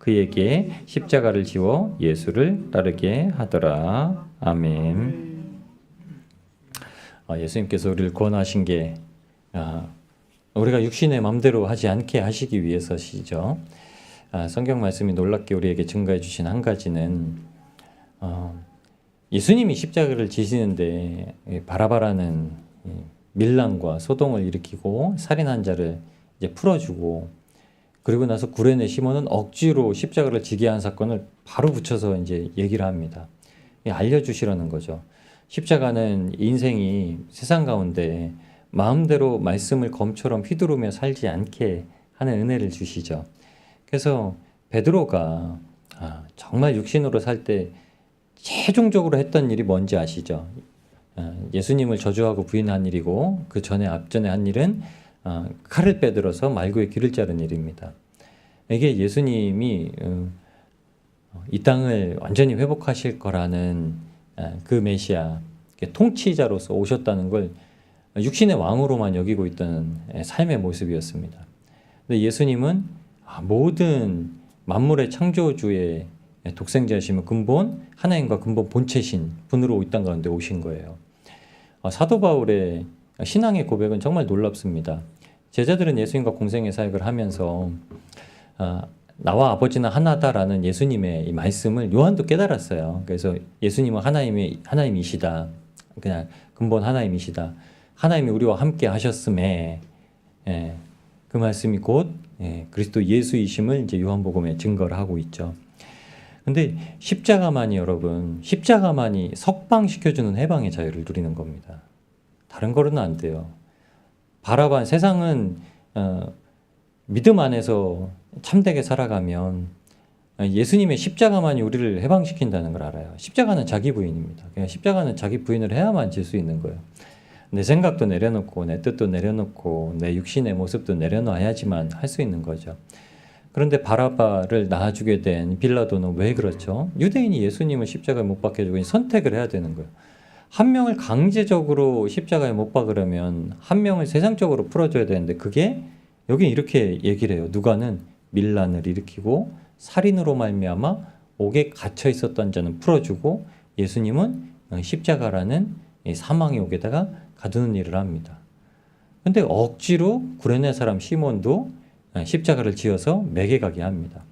그에게 십자가를 지워 예수를 따르게 하더라. 아멘. 예수님께서 우리를 권하신 게 우리가 육신의 맘대로 하지 않게 하시기 위해서시죠. 성경 말씀이 놀랍게 우리에게 증거해 주신 한 가지는 예수님이 십자가를 지시는데 바라바라는 밀란과 소동을 일으키고 살인한 자를 이제 풀어주고, 그리고 나서 구레네 시몬은 억지로 십자가를 지게 한 사건을 바로 붙여서 이제 얘기를 합니다. 알려주시라는 거죠. 십자가는 인생이 세상 가운데 마음대로 말씀을 검처럼 휘두르며 살지 않게 하는 은혜를 주시죠. 그래서 베드로가 정말 육신으로 살 때 최종적으로 했던 일이 뭔지 아시죠? 예수님을 저주하고 부인한 일이고, 그 전에 앞전에 한 일은 칼을 빼들어서 말구에 귀를 자른 일입니다. 이게 예수님이 이 땅을 완전히 회복하실 거라는 그 메시아, 통치자로서 오셨다는 걸 육신의 왕으로만 여기고 있던 삶의 모습이었습니다. 근데 예수님은 모든 만물의 창조주의 독생자이시며 근본 하나님과 근본 본체신 분으로 이 땅 가운데 오신 거예요. 사도 바울의 신앙의 고백은 정말 놀랍습니다. 제자들은 예수님과 공생의 사역을 하면서 나와 아버지는 하나다라는 예수님의 이 말씀을 요한도 깨달았어요. 그래서 예수님은 하나님이시다. 그냥 근본 하나님이시다. 하나님이 우리와 함께 하셨음에 그 말씀이 곧 그리스도 예수이심을 이제 요한복음에 증거를 하고 있죠. 근데 십자가만이 석방시켜주는 해방의 자유를 누리는 겁니다. 다른 거로는 안 돼요. 바라반 세상은 믿음 안에서 참되게 살아가면 예수님의 십자가만이 우리를 해방시킨다는 걸 알아요. 십자가는 자기 부인입니다. 그냥 십자가는 자기 부인을 해야만 질 수 있는 거예요. 내 생각도 내려놓고 내 뜻도 내려놓고 내 육신의 모습도 내려놔야지만 할 수 있는 거죠. 그런데 바라바를 낳아주게 된 빌라도는 왜 그렇죠? 유대인이 예수님을 십자가에 못 박혀주고 선택을 해야 되는 거예요. 한 명을 강제적으로 십자가에 못 박으려면 한 명을 세상적으로 풀어줘야 되는데, 그게 여기 이렇게 얘기를 해요. 누가는 밀란을 일으키고 살인으로 말미암아 옥에 갇혀 있었던 자는 풀어주고, 예수님은 십자가라는 사망의 옥에다가 가두는 일을 합니다. 근데 억지로 구레네 사람 시몬도 십자가를 지어서 매게 가게 합니다.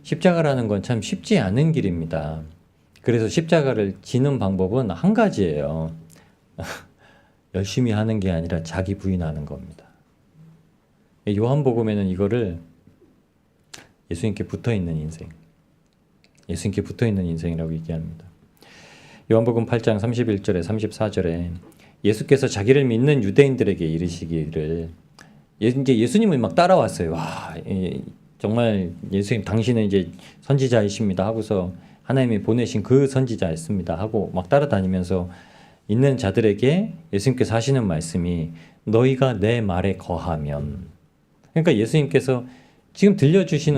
십자가라는 건 참 쉽지 않은 길입니다. 그래서 십자가를 지는 방법은 한 가지예요. 열심히 하는 게 아니라 자기 부인하는 겁니다. 요한복음에는 이거를 예수님께 붙어있는 인생, 예수님께 붙어있는 인생이라고 얘기합니다. 요한복음 8장 31절에 34절에 예수께서 자기를 믿는 유대인들에게 이르시기를, 이제 예수님을 막 따라왔어요. 와, 정말 예수님 당신은 이제 선지자이십니다 하고서 하나님이 보내신 그 선지자였습니다 하고 막 따라다니면서 있는 자들에게 예수님께서 하시는 말씀이 너희가 내 말에 거하면, 그러니까 예수님께서 지금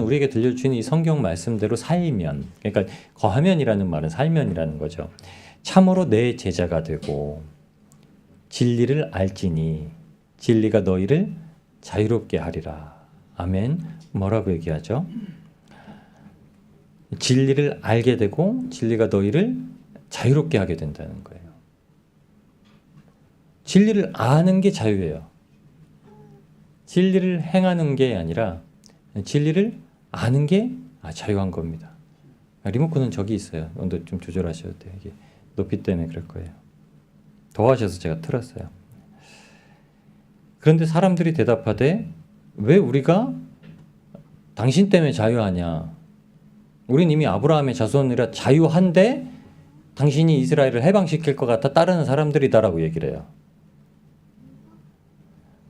우리에게 들려주시는 이 성경 말씀대로 살면, 그러니까 거하면이라는 말은 살면이라는 거죠. 참으로 내 제자가 되고 진리를 알지니 진리가 너희를 자유롭게 하리라. 아멘. 뭐라고 얘기하죠? 진리를 알게 되고 진리가 너희를 자유롭게 하게 된다는 거예요. 진리를 아는 게 자유예요. 진리를 행하는 게 아니라 진리를 아는 게 자유한 겁니다. 리모컨은 저기 있어요. 온도 좀 조절하셔도 돼요. 이게 높이 때문에 그럴 거예요. 더워하셔서 제가 틀었어요. 그런데 사람들이 대답하되 왜 우리가 당신 때문에 자유하냐? 우린 이미 아브라함의 자손이라 자유한데 당신이 이스라엘을 해방시킬 것 같아 따르는 사람들이다라고 얘기를 해요.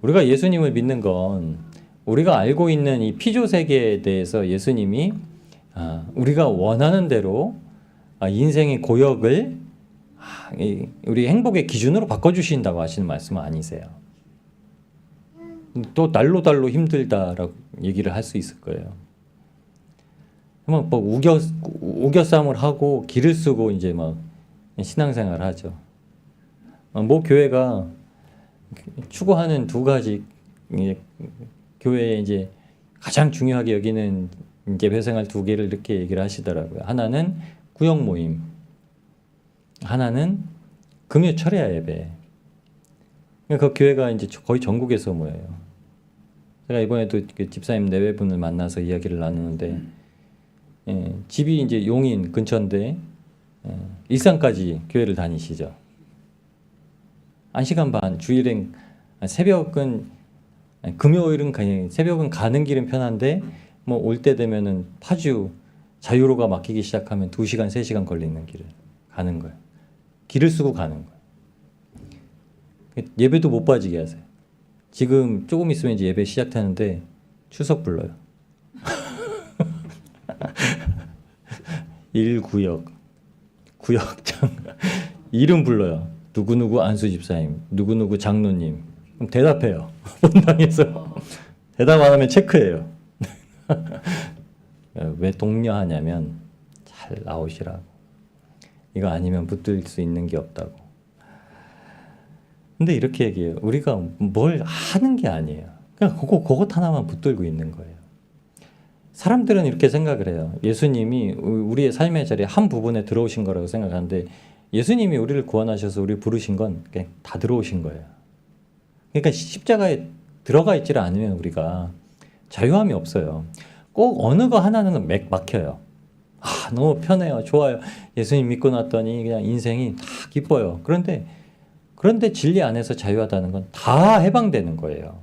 우리가 예수님을 믿는 건 우리가 알고 있는 이 피조 세계에 대해서 예수님이 우리가 원하는 대로 인생의 고역을 우리 행복의 기준으로 바꿔주신다고 하시는 말씀은 아니세요. 또 날로 힘들다라고 얘기를 할 수 있을 거예요. 막 우겨싸움을 하고 기를 쓰고 이제 막 신앙생활을 하죠. 뭐 교회가 추구하는 두 가지, 교회에 이제 가장 중요하게 여기는 이제 회생활 두 개를 이렇게 얘기를 하시더라고요. 하나는 구역 모임, 하나는 금요 철야 예배. 그 교회가 이제 거의 전국에서 모여요. 제가 이번에도 그 집사님 내외분을 만나서 이야기를 나누는데, 집이 이제 용인 근처인데 일산까지 교회를 다니시죠. 1시간 반, 주일엔 새벽은 금요일은 그냥 새벽은 가는 길은 편한데 뭐 올 때 되면은 파주 자유로가 막히기 시작하면 2시간, 3시간 걸리는 길을 가는 거예요. 길을 쓰고 가는 거예요. 예배도 못 빠지게 하세요. 지금 조금 있으면 이제 예배 시작하는데 추석 불러요. 1구역 구역장 이름 불러요. 누구누구 안수 집사님, 누구누구 장로님. 그럼 대답해요. 본당에서. 대답 안 하면 체크해요. 왜 독려하냐면 잘 나오시라고. 이거 아니면 붙들 수 있는 게 없다고. 근데 이렇게 얘기해요. 우리가 뭘 하는 게 아니에요. 그냥 그것 하나만 붙들고 있는 거예요. 사람들은 이렇게 생각을 해요. 예수님이 우리의 삶의 자리에 한 부분에 들어오신 거라고 생각하는데 예수님이 우리를 구원하셔서 우리를 부르신 건 그냥 다 들어오신 거예요. 그러니까 십자가에 들어가 있지를 않으면 우리가 자유함이 없어요. 꼭 어느 거 하나는 막혀요. 아, 너무 편해요. 좋아요. 예수님 믿고 났더니 그냥 인생이 다 기뻐요. 그런데 진리 안에서 자유하다는 건 다 해방되는 거예요.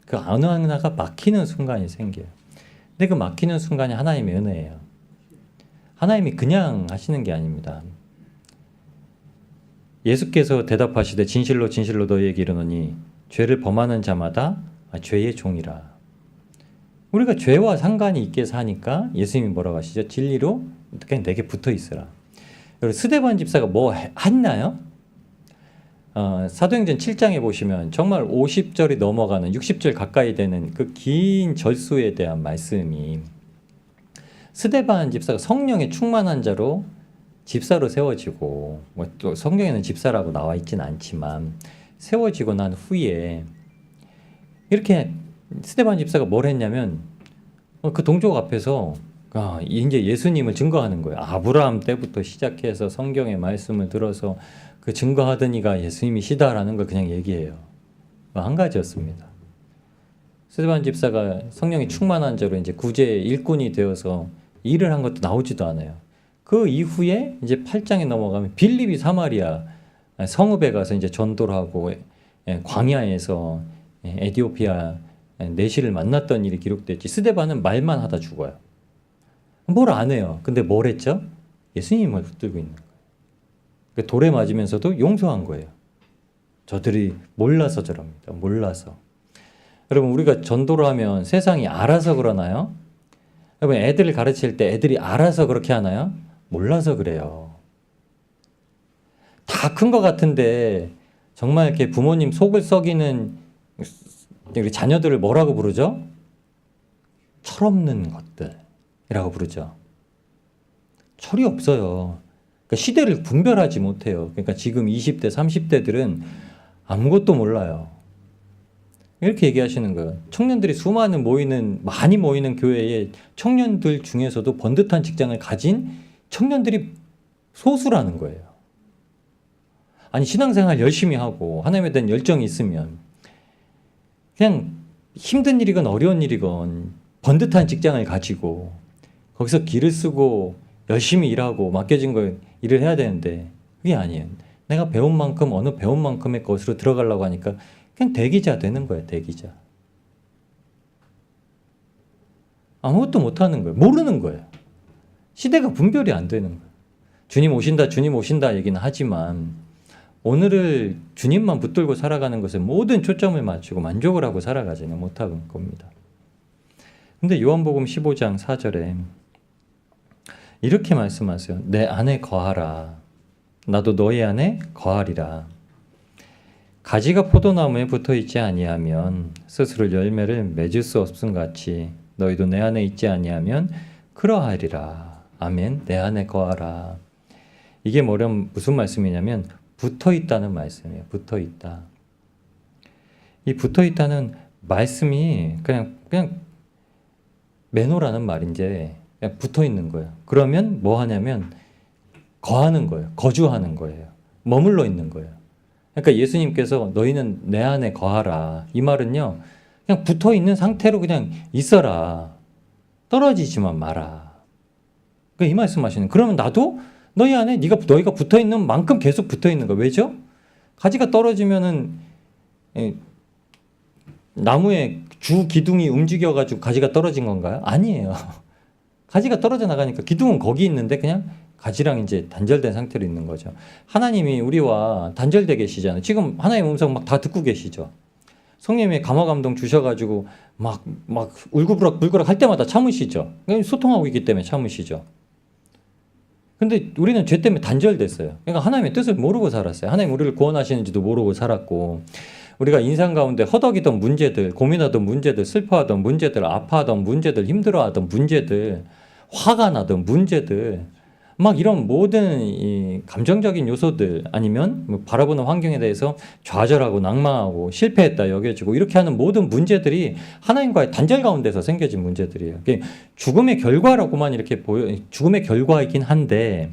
그 어느 하나가 막히는 순간이 생겨요. 근데 그 막히는 순간이 하나님의 은혜예요. 하나님이 그냥 하시는 게 아닙니다. 예수께서 대답하시되 진실로 진실로 너희에게 이르노니 죄를 범하는 자마다 죄의 종이라. 우리가 죄와 상관이 있게 사니까 예수님이 뭐라고 하시죠? 진리로 그냥 내게 붙어 있으라. 스데반 집사가 뭐 했나요? 사도행전 7장에 보시면 정말 50절이 넘어가는 60절 가까이 되는 그 긴 절수에 대한 말씀이 스데반 집사가 성령에 충만한 자로 집사로 세워지고 뭐 또 성경에는 집사라고 나와 있지는 않지만 세워지고 난 후에 이렇게 스데반 집사가 뭘 했냐면 그 동족 앞에서 이제 예수님을 증거하는 거예요. 아브라함 때부터 시작해서 성경의 말씀을 들어서 그 증거하던 이가 예수님이시다라는 걸 그냥 얘기해요. 한 가지였습니다. 스데반 집사가 성령이 충만한 자로 이제 구제의 일꾼이 되어서 일을 한 것도 나오지도 않아요. 그 이후에 이제 8장에 넘어가면 빌립이 사마리아 성읍에 가서 이제 전도를 하고 광야에서 에디오피아 내시를 만났던 일이 기록됐지. 스데반은 말만 하다 죽어요. 뭘 안 해요. 근데 뭘 했죠? 예수님을 붙들고 있는 거예요. 돌에 맞으면서도 용서한 거예요. 저들이 몰라서 저럽니다. 몰라서. 여러분 우리가 전도를 하면 세상이 알아서 그러나요? 여러분 애들을 가르칠 때 애들이 알아서 그렇게 하나요? 몰라서 그래요. 다 큰 것 같은데 정말 이렇게 부모님 속을 썩이는 우리 자녀들을 뭐라고 부르죠? 철없는 것들이라고 부르죠. 철이 없어요. 그러니까 시대를 분별하지 못해요. 그러니까 지금 20대, 30대들은 아무것도 몰라요. 이렇게 얘기하시는 거예요. 청년들이 많이 모이는 교회에 청년들 중에서도 번듯한 직장을 가진 청년들이 소수라는 거예요. 아니 신앙생활 열심히 하고 하나님에 대한 열정이 있으면 그냥 힘든 일이건 어려운 일이건 번듯한 직장을 가지고 거기서 길을 쓰고 열심히 일하고 맡겨진 걸 일을 해야 되는데 그게 아니에요. 내가 배운 만큼 어느 배운 만큼의 것으로 들어가려고 하니까 그냥 대기자 되는 거예요. 대기자. 아무것도 못하는 거예요. 모르는 거예요. 시대가 분별이 안 되는 거예요. 주님 오신다 얘기는 하지만 오늘을 주님만 붙들고 살아가는 것에 모든 초점을 맞추고 만족을 하고 살아가지는 못하는 겁니다. 근데 요한복음 15장 4절에 이렇게 말씀하세요. 내 안에 거하라. 나도 너희 안에 거하리라. 가지가 포도나무에 붙어있지 아니하면 스스로 열매를 맺을 수 없음 같이 너희도 내 안에 있지 아니하면 그러하리라. 아멘. 내 안에 거하라. 이게 무슨 말씀이냐면 붙어있다는 말씀이에요. 붙어있다. 이 붙어있다는 말씀이 그냥 매노라는 말이 이제 그냥 붙어 있는 거예요. 그러면 뭐 하냐면 거하는 거예요. 거주하는 거예요. 머물러 있는 거예요. 그러니까 예수님께서 너희는 내 안에 거하라. 이 말은요. 그냥 붙어 있는 상태로 그냥 있어라. 떨어지지만 마라. 그러니까 이 말씀하시는. 그러면 나도 너희 안에 너희가 붙어 있는 만큼 계속 붙어 있는 거. 왜죠? 가지가 떨어지면은 나무의 주 기둥이 움직여가지고 가지가 떨어진 건가요? 아니에요. 가지가 떨어져 나가니까 기둥은 거기 있는데 그냥 가지랑 이제 단절된 상태로 있는 거죠. 하나님이 우리와 단절돼 계시잖아요. 지금 하나님의 음성 막 다 듣고 계시죠. 성령님의 감화 감동 주셔가지고 막 울고불락 할 때마다 참으시죠. 소통하고 있기 때문에 참으시죠. 근데 우리는 죄 때문에 단절됐어요. 그러니까 하나님의 뜻을 모르고 살았어요. 하나님 우리를 구원하시는지도 모르고 살았고, 우리가 인생 가운데 허덕이던 문제들, 고민하던 문제들, 슬퍼하던 문제들, 아파하던 문제들, 힘들어하던 문제들, 화가 나던 문제들, 막 이런 모든 이 감정적인 요소들, 아니면 뭐 바라보는 환경에 대해서 좌절하고 낭망하고 실패했다 여겨지고 이렇게 하는 모든 문제들이 하나님과의 단절 가운데서 생겨진 문제들이에요. 죽음의 결과라고만 이렇게 죽음의 결과이긴 한데,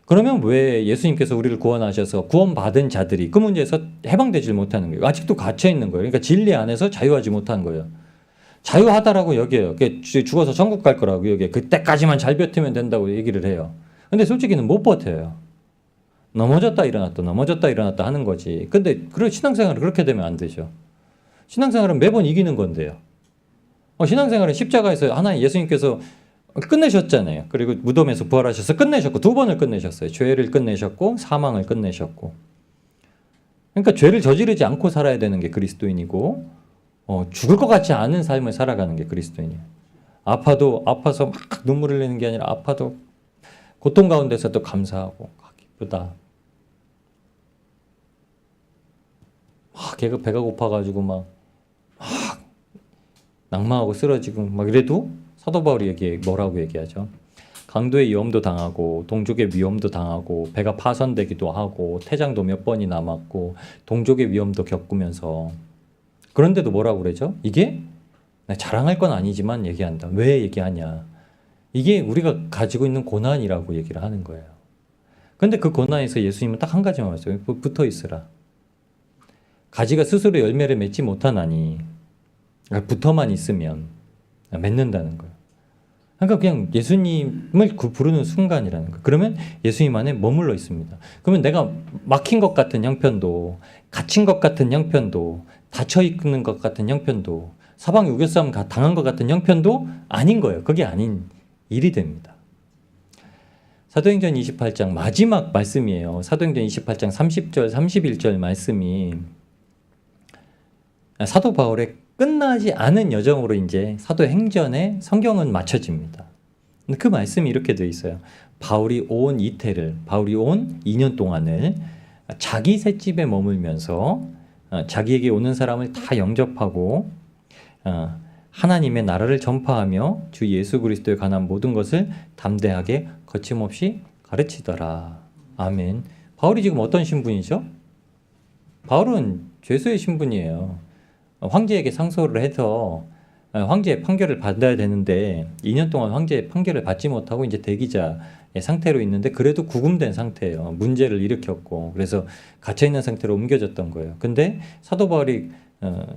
그러면 왜 예수님께서 우리를 구원하셔서 구원받은 자들이 그 문제에서 해방되지 못하는 거예요? 아직도 갇혀 있는 거예요. 그러니까 진리 안에서 자유하지 못한 거예요. 자유하다라고 여겨요. 죽어서 천국 갈 거라고 여겨요. 그때까지만 잘 버티면 된다고 얘기를 해요. 근데 솔직히는 못 버텨요. 넘어졌다 일어났다 넘어졌다 일어났다 하는 거지. 근데 신앙생활은 그렇게 되면 안 되죠. 신앙생활은 매번 이기는 건데요. 신앙생활은 십자가에서 하나님 예수님께서 끝내셨잖아요. 그리고 무덤에서 부활하셔서 끝내셨고 2번을 끝내셨어요. 죄를 끝내셨고 사망을 끝내셨고. 그러니까 죄를 저지르지 않고 살아야 되는 게 그리스도인이고, 죽을 것 같지 않은 삶을 살아가는 게 그리스도인이에요. 아파서 막 눈물을 흘리는 게 아니라 아파도 고통 가운데서도 감사하고 기쁘다. 배가 고파가지고 막 낭망하고 쓰러지고 막 이래도 사도 바울이 뭐라고 얘기하죠? 강도의 위험도 당하고 동족의 위험도 당하고 배가 파손되기도 하고 태장도 몇 번이나 맞고 동족의 위험도 겪으면서, 그런데도 뭐라고 그러죠? 이게 자랑할 건 아니지만 얘기한다. 왜 얘기하냐? 이게 우리가 가지고 있는 고난이라고 얘기를 하는 거예요. 근데 그 고난에서 예수님은 딱 한 가지만 말했어요. 붙어 있으라. 가지가 스스로 열매를 맺지 못하나니, 붙어만 있으면 맺는다는 거예요. 그러니까 그냥 예수님을 부르는 순간이라는 거예요. 그러면 예수님 안에 머물러 있습니다. 그러면 내가 막힌 것 같은 형편도, 갇힌 것 같은 형편도, 닫혀 있는 것 같은 형편도, 사방 유교싸움 당한 것 같은 형편도 아닌 거예요. 그게 아닌 일이 됩니다. 사도행전 28장 마지막 말씀이에요. 사도행전 28장 30절, 31절 말씀이 사도 바울의 끝나지 않은 여정으로 이제 사도행전에 성경은 맞춰집니다. 그 말씀이 이렇게 되어 있어요. 바울이 온 2년 동안을 자기 셋집에 머물면서 자기에게 오는 사람을 다 영접하고 하나님의 나라를 전파하며 주 예수 그리스도에 관한 모든 것을 담대하게 거침없이 가르치더라. 아멘. 바울이 지금 어떤 신분이죠? 바울은 죄수의 신분이에요. 황제에게 상소를 해서 황제의 판결을 받아야 되는데 2년 동안 황제의 판결을 받지 못하고 이제 대기자의 상태로 있는데, 그래도 구금된 상태예요. 문제를 일으켰고 그래서 갇혀있는 상태로 옮겨졌던 거예요. 근데 사도 바울이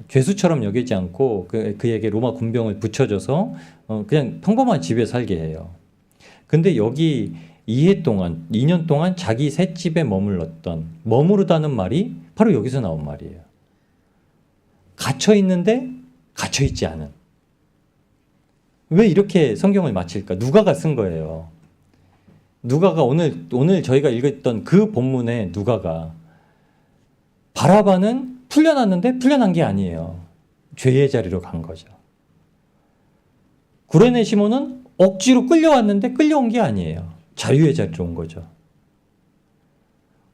죄수처럼 여기지 않고 그에게 로마 군병을 붙여줘서 그냥 평범한 집에 살게 해요. 근데 여기 2년 동안 자기 셋집에 머무르다는 말이 바로 여기서 나온 말이에요. 갇혀 있는데 갇혀 있지 않은. 왜 이렇게 성경을 마칠까? 누가가 쓴 거예요. 누가가 오늘 저희가 읽었던 그 본문에 누가가 바라바는 풀려났는데 풀려난 게 아니에요. 죄의 자리로 간 거죠. 구레네 시몬은 억지로 끌려왔는데 끌려온 게 아니에요. 자유의 자리로 온 거죠.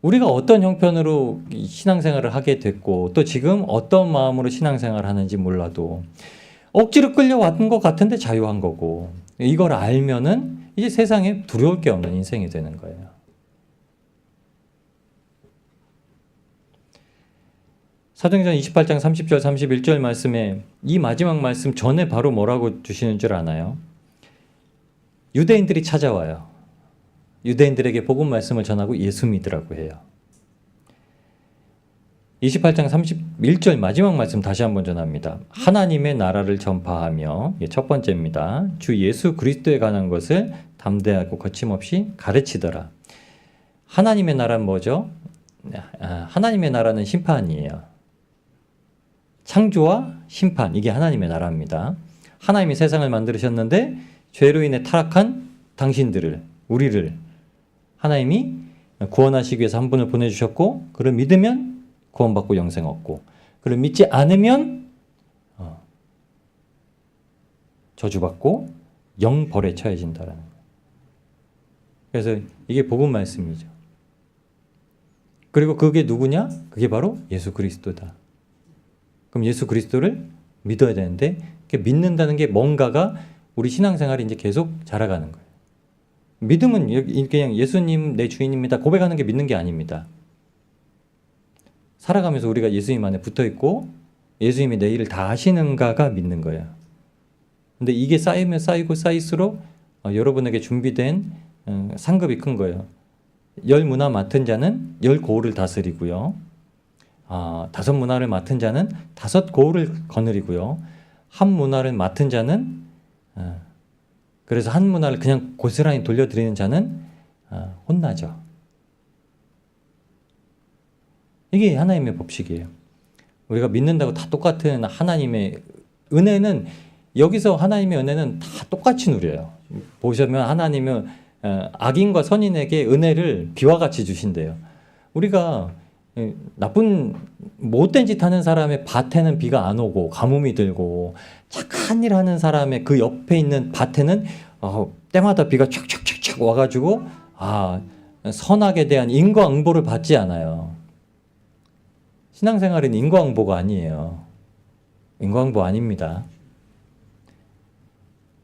우리가 어떤 형편으로 신앙생활을 하게 됐고 또 지금 어떤 마음으로 신앙생활을 하는지 몰라도 억지로 끌려왔던 것 같은데 자유한 거고, 이걸 알면은 이제 세상에 두려울 게 없는 인생이 되는 거예요. 사도행전 28장 30절 31절 말씀에 이 마지막 말씀 전에 바로 뭐라고 주시는 줄 아나요? 유대인들이 찾아와요. 유대인들에게 복음 말씀을 전하고 예수 믿으라고 해요. 28장 31절 마지막 말씀 다시 한번 전합니다. 하나님의 나라를 전파하며, 첫 번째입니다. 주 예수 그리스도에 관한 것을 담대하고 거침없이 가르치더라. 하나님의 나라는 뭐죠? 하나님의 나라는 심판이에요. 창조와 심판, 이게 하나님의 나라입니다. 하나님이 세상을 만드셨는데 죄로 인해 타락한 당신들을, 우리를 하나님이 구원하시기 위해서 한 분을 보내주셨고, 그를 믿으면 구원받고 영생 얻고, 그를 믿지 않으면 저주받고 영벌에 처해진다라는 거예요. 그래서 이게 복음 말씀이죠. 그리고 그게 누구냐? 그게 바로 예수 그리스도다. 그럼 예수 그리스도를 믿어야 되는데, 믿는다는 게 뭔가가 우리 신앙생활이 이제 계속 자라가는 거예요. 믿음은 그냥 예수님 내 주인입니다 고백하는 게 믿는 게 아닙니다. 살아가면서 우리가 예수님 안에 붙어있고 예수님이 내 일을 다 하시는가가 믿는 거예요. 근데 이게 쌓이면 쌓이고 쌓일수록 여러분에게 준비된 상급이 큰 거예요. 10문화 맡은 자는 10고을을 다스리고요. 5문화를 맡은 자는 5고을을 거느리고요. 1문화를 맡은 자는 그래서 1문화를 그냥 고스란히 돌려드리는 자는 혼나죠. 이게 하나님의 법칙이에요. 우리가 믿는다고 다 똑같은 하나님의 은혜는, 여기서 하나님의 은혜는 다 똑같이 누려요. 보시면 하나님은 악인과 선인에게 은혜를 비와 같이 주신대요. 우리가 나쁜 못된 짓 하는 사람의 밭에는 비가 안 오고 가뭄이 들고, 착한 일 하는 사람의 그 옆에 있는 밭에는 때마다 비가 촥촥촥촥 와가지고 선악에 대한 인과응보를 받지 않아요. 신앙생활은 인과응보가 아니에요. 인과응보 아닙니다.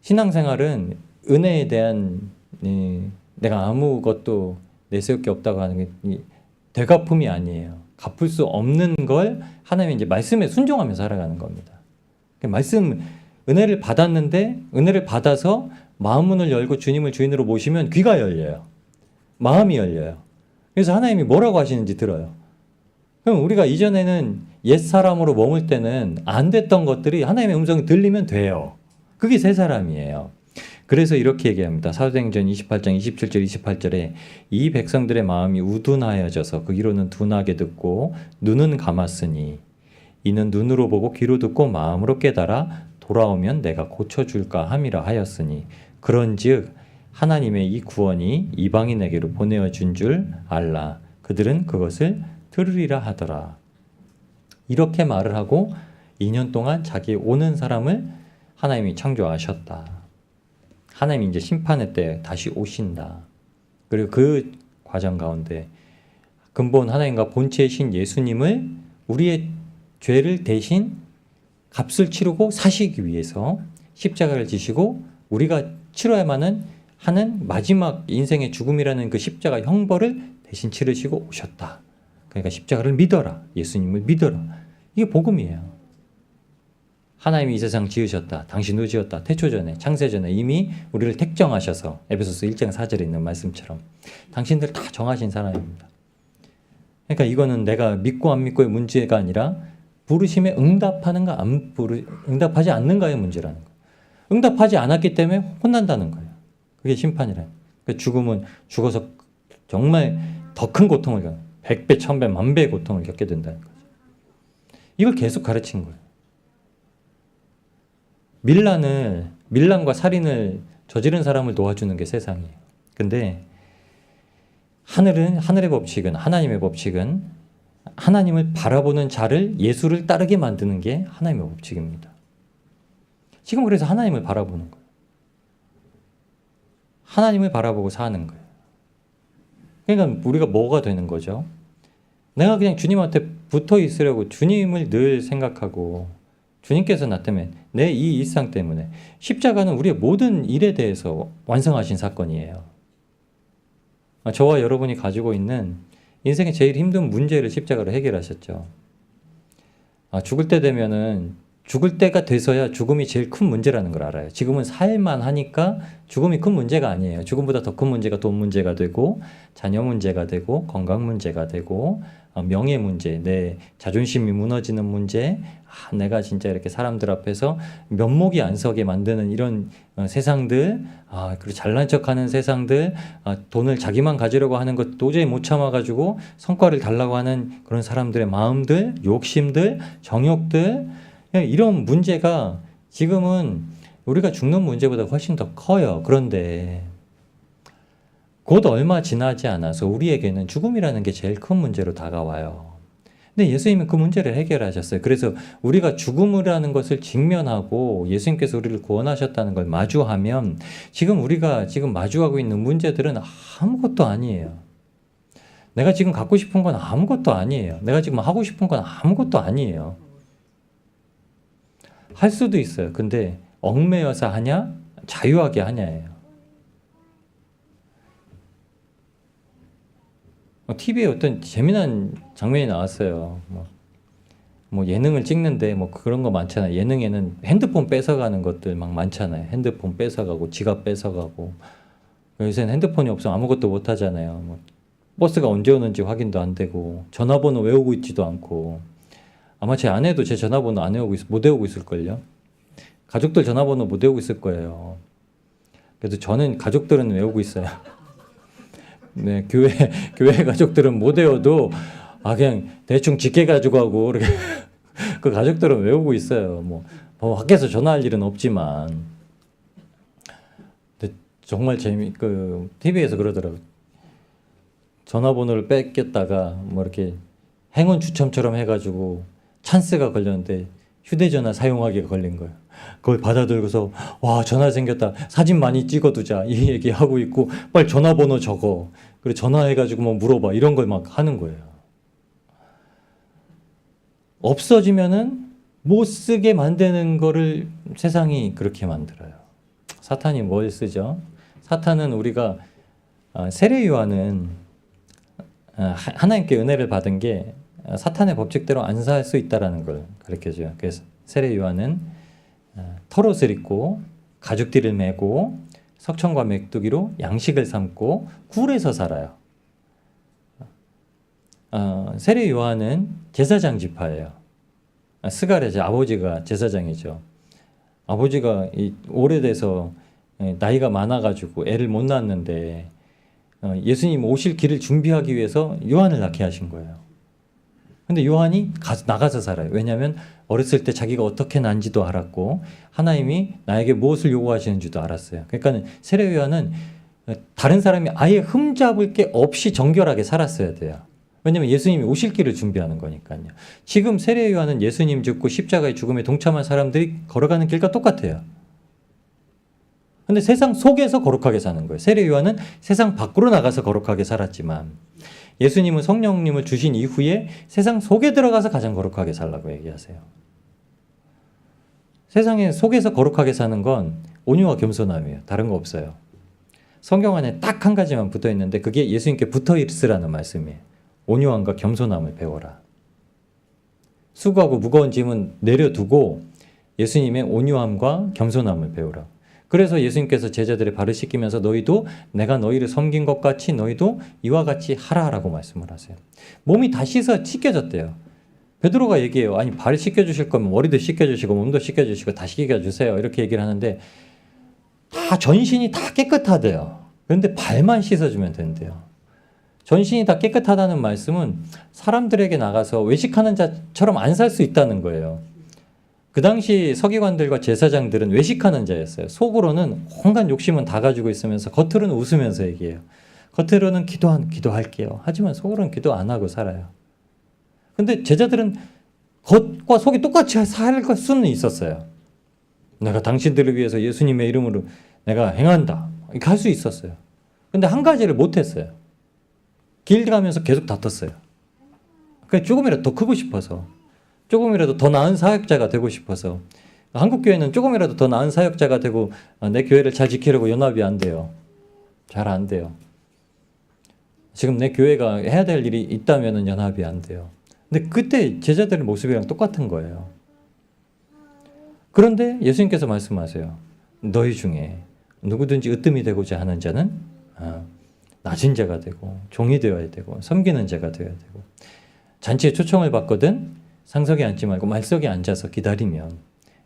신앙생활은 은혜에 대한 내가 아무것도 내세울 게 없다고 하는 게 되갚음이 아니에요. 갚을 수 없는 걸 하나님의 이제 말씀에 순종하며 살아가는 겁니다. 말씀, 은혜를 받았는데, 은혜를 받아서 마음 문을 열고 주님을 주인으로 모시면 귀가 열려요. 마음이 열려요. 그래서 하나님이 뭐라고 하시는지 들어요. 그럼 우리가 이전에는 옛사람으로 머물 때는 안 됐던 것들이 하나님의 음성이 들리면 돼요. 그게 새 사람이에요. 그래서 이렇게 얘기합니다. 사도행전 28장 27절 28절에 이 백성들의 마음이 우둔하여져서 그 귀로는 둔하게 듣고 눈은 감았으니 이는 눈으로 보고 귀로 듣고 마음으로 깨달아 돌아오면 내가 고쳐줄까 함이라 하였으니 그런즉 하나님의 이 구원이 이방인에게로 보내어 준 줄 알라. 그들은 그것을 들으리라 하더라. 이렇게 말을 하고 2년 동안 자기 오는 사람을 하나님이 창조하셨다. 하나님이 이제 심판의 때 다시 오신다. 그리고 그 과정 가운데 근본 하나님과 본체의 신 예수님을 우리의 죄를 대신 값을 치르고 사시기 위해서 십자가를 지시고 우리가 치러야만 하는 마지막 인생의 죽음이라는 그 십자가 형벌을 대신 치르시고 오셨다. 그러니까 십자가를 믿어라. 예수님을 믿어라. 이게 복음이에요. 하나님이 이 세상 지으셨다. 당신도 지었다. 태초전에, 창세전에 이미 우리를 택정하셔서 에베소서 1장 4절에 있는 말씀처럼 당신들 다 정하신 사람입니다. 그러니까 이거는 내가 믿고 안 믿고의 문제가 아니라 부르심에 응답하는가 응답하지 않는가의 문제라는 거예요. 응답하지 않았기 때문에 혼난다는 거예요. 그게 심판이라는 거예요. 그러니까 죽음은 죽어서 정말 더 큰 고통을 겪어요. 100배, 1000배, 10,000배의 고통을 겪게 된다는 거죠. 이걸 계속 가르친 거예요. 밀란과 살인을 저지른 사람을 도와주는 게 세상이에요. 근데 하늘의 법칙은, 하나님의 법칙은 하나님을 바라보는 자를, 예수를 따르게 만드는 게 하나님의 법칙입니다. 지금 그래서 하나님을 바라보는 거예요. 하나님을 바라보고 사는 거예요. 그러니까 우리가 뭐가 되는 거죠? 내가 그냥 주님한테 붙어 있으려고 주님을 늘 생각하고 주님께서 나 때문에 내 이 일상 때문에 십자가는 우리의 모든 일에 대해서 완성하신 사건이에요. 저와 여러분이 가지고 있는 인생의 제일 힘든 문제를 십자가로 해결하셨죠. 죽을 때 되면은 죽을 때가 돼서야 죽음이 제일 큰 문제라는 걸 알아요. 지금은 살만 하니까 죽음이 큰 문제가 아니에요. 죽음보다 더 큰 문제가 돈 문제가 되고 자녀 문제가 되고 건강 문제가 되고 명예 문제, 내 자존심이 무너지는 문제, 내가 진짜 이렇게 사람들 앞에서 면목이 안 서게 만드는 이런 세상들, 그리고 잘난 척하는 세상들, 돈을 자기만 가지려고 하는 것 도저히 못 참아가지고 성과를 달라고 하는 그런 사람들의 마음들, 욕심들, 정욕들, 이런 문제가 지금은 우리가 죽는 문제보다 훨씬 더 커요. 그런데 곧 얼마 지나지 않아서 우리에게는 죽음이라는 게 제일 큰 문제로 다가와요. 근데 예수님은 그 문제를 해결하셨어요. 그래서 우리가 죽음이라는 것을 직면하고 예수님께서 우리를 구원하셨다는 걸 마주하면 우리가 지금 마주하고 있는 문제들은 아무것도 아니에요. 내가 지금 갖고 싶은 건 아무것도 아니에요. 내가 지금 하고 싶은 건 아무것도 아니에요. 할 수도 있어요. 근데 얽매여서 하냐? 자유하게 하냐예요. TV에 어떤 재미난 장면이 나왔어요. 뭐 예능을 찍는데 뭐 그런 거 많잖아요. 예능에는 핸드폰 뺏어가는 것들 막 많잖아요. 핸드폰 뺏어가고 지갑 뺏어가고. 요새는 핸드폰이 없으면 아무것도 못 하잖아요. 뭐 버스가 언제 오는지 확인도 안 되고 전화번호 외우고 있지도 않고. 아마 제 아내도 제 전화번호 못 외우고 있을걸요. 가족들 전화번호 못 외우고 있을 거예요. 그래도 저는 가족들은 외우고 있어요. 네, 교회 가족들은 못 외워도 그냥 대충 직계 가지고 하고 이렇게 그 가족들은 외우고 있어요. 뭐 밖에서 전화할 일은 없지만. 근데 정말 TV에서 그러더라고요. 전화번호를 뺏겼다가 뭐 이렇게 행운 추첨처럼 해가지고 찬스가 걸렸는데 휴대전화 사용하기가 걸린 거예요. 그걸 받아들고서 와, 전화 생겼다. 사진 많이 찍어두자. 이 얘기하고 있고 빨리 전화번호 적어. 그리고 전화해가지고 뭐 물어봐. 이런 걸 막 하는 거예요. 없어지면은 못 쓰게 만드는 거를 세상이 그렇게 만들어요. 사탄이 뭘 쓰죠? 사탄은 우리가 세례 요한은 하나님께 은혜를 받은 게 사탄의 법칙대로 안 살 수 있다라는 걸 가르쳐줘요. 그래서 세례 요한은 털옷을 입고 가죽띠를 메고 석청과 메뚜기로 양식을 삼고 굴에서 살아요. 세례 요한은 제사장 지파예요. 스가랴 아버지가 제사장이죠. 아버지가 오래돼서 나이가 많아가지고 애를 못 낳았는데 예수님 오실 길을 준비하기 위해서 요한을 낳게 하신 거예요. 근데 요한이 나가서 살아요. 왜냐하면 어렸을 때 자기가 어떻게 난지도 알았고 하나님이 나에게 무엇을 요구하시는지도 알았어요. 그러니까 세례 요한은 다른 사람이 아예 흠잡을 게 없이 정결하게 살았어야 돼요. 왜냐하면 예수님이 오실 길을 준비하는 거니까요. 지금 세례 요한은 예수님 죽고 십자가의 죽음에 동참한 사람들이 걸어가는 길과 똑같아요. 근데 세상 속에서 거룩하게 사는 거예요. 세례 요한은 세상 밖으로 나가서 거룩하게 살았지만 예수님은 성령님을 주신 이후에 세상 속에 들어가서 가장 거룩하게 살라고 얘기하세요. 세상의 속에서 거룩하게 사는 건 온유와 겸손함이에요. 다른 거 없어요. 성경 안에 딱 한 가지만 붙어 있는데 그게 예수님께 붙어 있으라는 말씀이에요. 온유함과 겸손함을 배워라. 수고하고 무거운 짐은 내려두고 예수님의 온유함과 겸손함을 배우라. 그래서 예수님께서 제자들의 발을 씻기면서 너희도 내가 너희를 섬긴 것 같이 너희도 이와 같이 하라라고 말씀을 하세요. 몸이 다 씻겨졌대요. 베드로가 얘기해요. 아니 발 씻겨주실 거면 머리도 씻겨주시고 몸도 씻겨주시고 다 씻겨주세요. 이렇게 얘기를 하는데 다 전신이 다 깨끗하대요. 그런데 발만 씻어주면 된대요. 전신이 다 깨끗하다는 말씀은 사람들에게 나가서 외식하는 자처럼 안 살 수 있다는 거예요. 그 당시 서기관들과 제사장들은 외식하는 자였어요. 속으로는 온갖 욕심은 다 가지고 있으면서 겉으로는 웃으면서 얘기해요. 겉으로는 기도할게요. 하지만 속으로는 기도 안 하고 살아요. 근데 제자들은 겉과 속이 똑같이 살 수는 있었어요. 내가 당신들을 위해서 예수님의 이름으로 내가 행한다. 이렇게 할 수 있었어요. 근데 한 가지를 못했어요. 길 가면서 계속 다퉜어요. 그러니까 조금이라도 더 크고 싶어서. 조금이라도 더 나은 사역자가 되고 싶어서. 한국교회는 조금이라도 더 나은 사역자가 되고 내 교회를 잘 지키려고 연합이 안 돼요. 잘 안 돼요. 지금 내 교회가 해야 될 일이 있다면 연합이 안 돼요. 근데 그때 제자들의 모습이랑 똑같은 거예요. 그런데 예수님께서 말씀하세요. 너희 중에 누구든지 으뜸이 되고자 하는 자는 낮은 자가 되고 종이 되어야 되고 섬기는 자가 되어야 되고, 잔치에 초청을 받거든 상석에 앉지 말고 말석에 앉아서 기다리면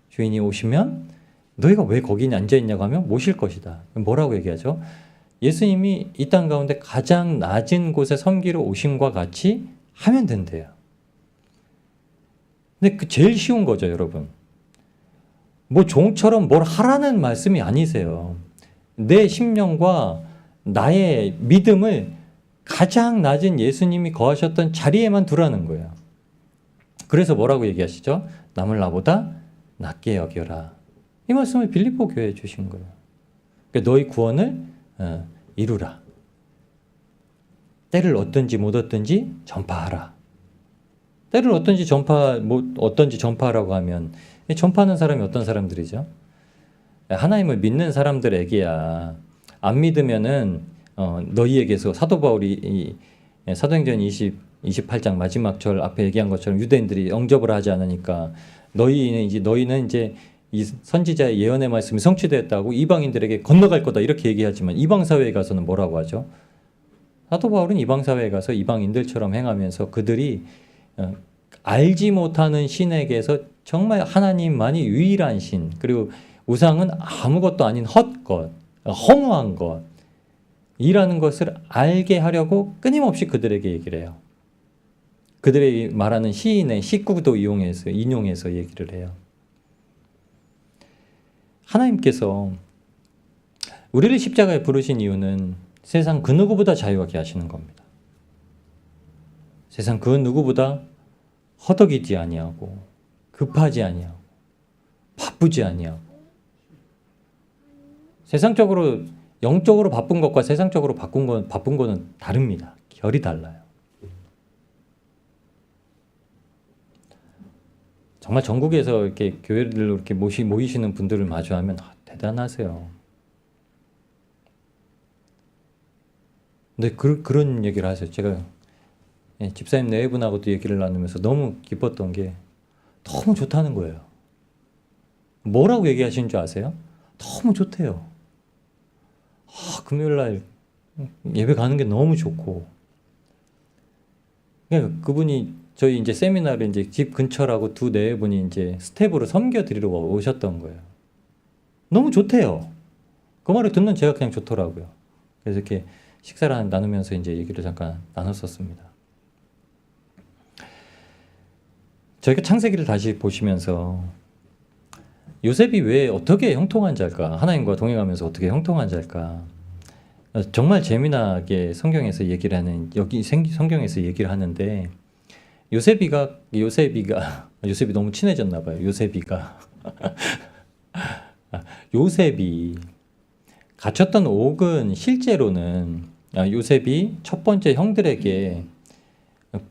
주인이 오시면 너희가 왜 거기 앉아있냐고 하면 모실 것이다. 뭐라고 얘기하죠? 예수님이 이 땅 가운데 가장 낮은 곳에 섬기러 오심과 같이 하면 된대요. 근데 그 제일 쉬운 거죠, 여러분. 뭐 종처럼 뭘 하라는 말씀이 아니세요. 내 심령과 나의 믿음을 가장 낮은 예수님이 거하셨던 자리에만 두라는 거예요. 그래서 뭐라고 얘기하시죠? 남을 나보다 낮게 여겨라. 이 말씀을 빌립보 교회에 주신 거예요. 그러니까 너희 구원을 이루라. 때를 얻든지 못 얻든지 전파하라. 때를 얻든지 어떤지 전파하라고 하면 전파하는 사람이 어떤 사람들이죠? 하나님을 믿는 사람들에게야. 안 믿으면은 너희에게서 사도 바울이 사도행전 28장 마지막 절 앞에 얘기한 것처럼 유대인들이 영접을 하지 않으니까 너희는 이제 이 선지자의 예언의 말씀이 성취되었다고 이방인들에게 건너갈 거다 이렇게 얘기하지만 이방 사회에 가서는 뭐라고 하죠? 사도 바울은 이방 사회에 가서 이방인들처럼 행하면서 그들이 알지 못하는 신에게서 정말 하나님만이 유일한 신, 그리고 우상은 아무것도 아닌 헛것, 허무한 것 이라는 것을 알게 하려고 끊임없이 그들에게 얘기를 해요. 그들이 말하는 시인의 시구도 인용해서 얘기를 해요. 하나님께서 우리를 십자가에 부르신 이유는 세상 그 누구보다 자유하게 하시는 겁니다. 세상 그 누구보다 허덕이지 아니하고 급하지 아니하고 바쁘지 아니하고, 세상적으로 영적으로 바쁜 것과 세상적으로 바쁜 거는 다릅니다. 결이 달라요. 정말 전국에서 이렇게 교회를 이렇게 모이시는 분들을 마주하면 대단하세요. 근데 그런 얘기를 하세요. 제가 집사님 네 분하고도 얘기를 나누면서 너무 기뻤던 게 너무 좋다는 거예요. 뭐라고 얘기하시는 줄 아세요? 너무 좋대요. 금요일날 예배 가는 게 너무 좋고. 그러니까 그분이 저희 이제 세미나를 이제 집 근처라고 네 분이 이제 스텝으로 섬겨드리러 오셨던 거예요. 너무 좋대요. 그 말을 듣는 제가 그냥 좋더라고요. 그래서 이렇게 식사를 나누면서 이제 얘기를 잠깐 나눴었습니다. 저희가 창세기를 다시 보시면서 요셉이 왜 어떻게 형통한 자일까? 하나님과 동행하면서 어떻게 형통한 자일까? 정말 재미나게 성경에서 얘기를 하는데 요셉이 너무 친해졌나 봐요. 요셉이 갇혔던 옥은 실제로는 요셉이 첫 번째 형들에게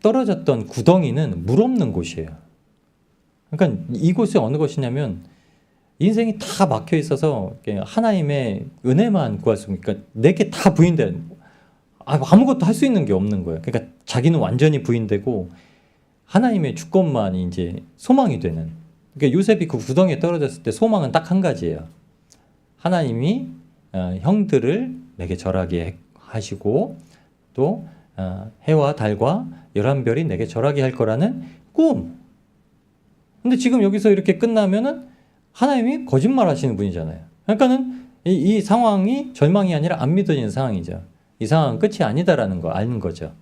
떨어졌던 구덩이는 물 없는 곳이에요. 그러니까 이곳이 어느 곳이냐면 인생이 다 막혀 있어서 하나님의 은혜만 구할 수 있는, 그러니까 내게 다 부인돼. 아무것도 할 수 있는 게 없는 거예요. 그러니까 자기는 완전히 부인되고 하나님의 주권만 이제 소망이 되는. 그러니까 요셉이 그 구덩이에 떨어졌을 때 소망은 딱 한 가지예요. 하나님이 형들을 내게 절하게 하시고 또 해와 달과 11별이 내게 절하게 할 거라는 꿈. 근데 지금 여기서 이렇게 끝나면은 하나님이 거짓말 하시는 분이잖아요. 그러니까는 이 상황이 절망이 아니라 안 믿어지는 상황이죠. 이 상황은 끝이 아니다라는 거 아는 거죠.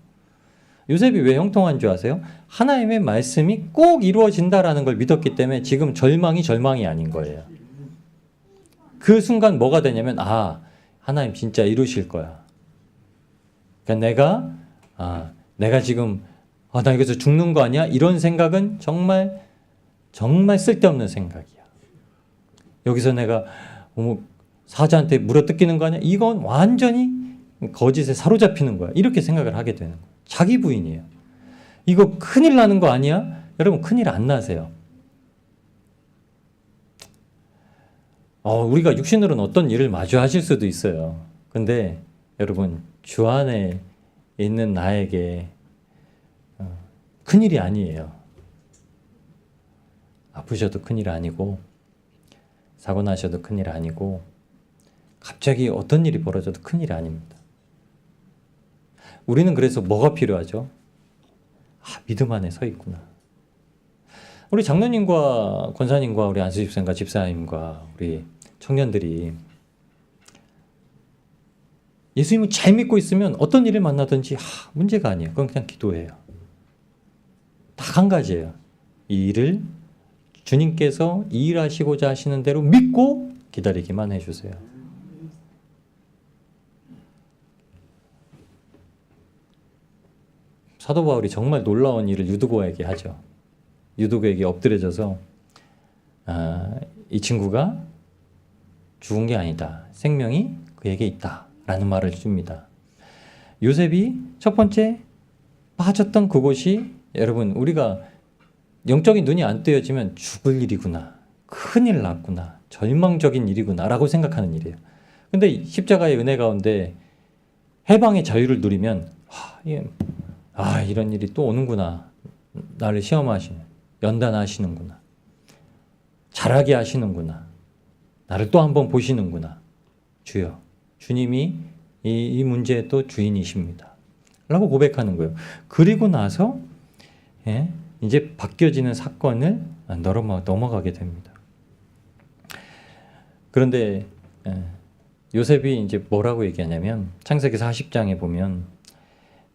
요셉이 왜 형통한 줄 아세요? 하나님의 말씀이 꼭 이루어진다라는 걸 믿었기 때문에 지금 절망이 아닌 거예요. 그 순간 뭐가 되냐면 하나님 진짜 이루실 거야. 그러니까 내가 지금 나 여기서 죽는 거 아니야? 이런 생각은 정말 쓸데없는 생각이야. 여기서 내가 사자한테 물어뜯기는 거 아니야? 이건 완전히 거짓에 사로잡히는 거야. 이렇게 생각을 하게 되는 거야. 자기 부인이에요. 이거 큰일 나는 거 아니야? 여러분 큰일 안 나세요. 우리가 육신으로는 어떤 일을 마주하실 수도 있어요. 근데 여러분 주 안에 있는 나에게 큰일이 아니에요. 아프셔도 큰일 아니고 사고 나셔도 큰일 아니고 갑자기 어떤 일이 벌어져도 큰일이 아닙니다. 우리는 그래서 뭐가 필요하죠? 믿음 안에 서 있구나. 우리 장로님과 권사님과 우리 안수 집사님과 집사님과 우리 청년들이 예수님을 잘 믿고 있으면 어떤 일을 만나든지 문제가 아니에요. 그건 그냥 기도해요. 딱 한 가지예요. 이 일을 주님께서 일하시고자 하시는 대로 믿고 기다리기만 해주세요. 사도 바울이 정말 놀라운 일을 유두고에게 하죠. 유두고에게 엎드려져서 이 친구가 죽은 게 아니다. 생명이 그에게 있다. 라는 말을 줍니다. 요셉이 첫 번째 빠졌던 그곳이 여러분 우리가 영적인 눈이 안 뜨여지면 죽을 일이구나. 큰일 났구나. 절망적인 일이구나. 라고 생각하는 일이에요. 근데 십자가의 은혜 가운데 해방의 자유를 누리면 이런 일이 또 오는구나. 나를 시험하시는, 연단하시는구나. 잘하게 하시는구나. 나를 또 한번 보시는구나. 주여, 주님이 이 문제의 또 주인이십니다. 라고 고백하는 거예요. 그리고 나서 이제 바뀌어지는 사건을 넘어가게 됩니다. 그런데 요셉이 이제 뭐라고 얘기하냐면 창세기 40장에 보면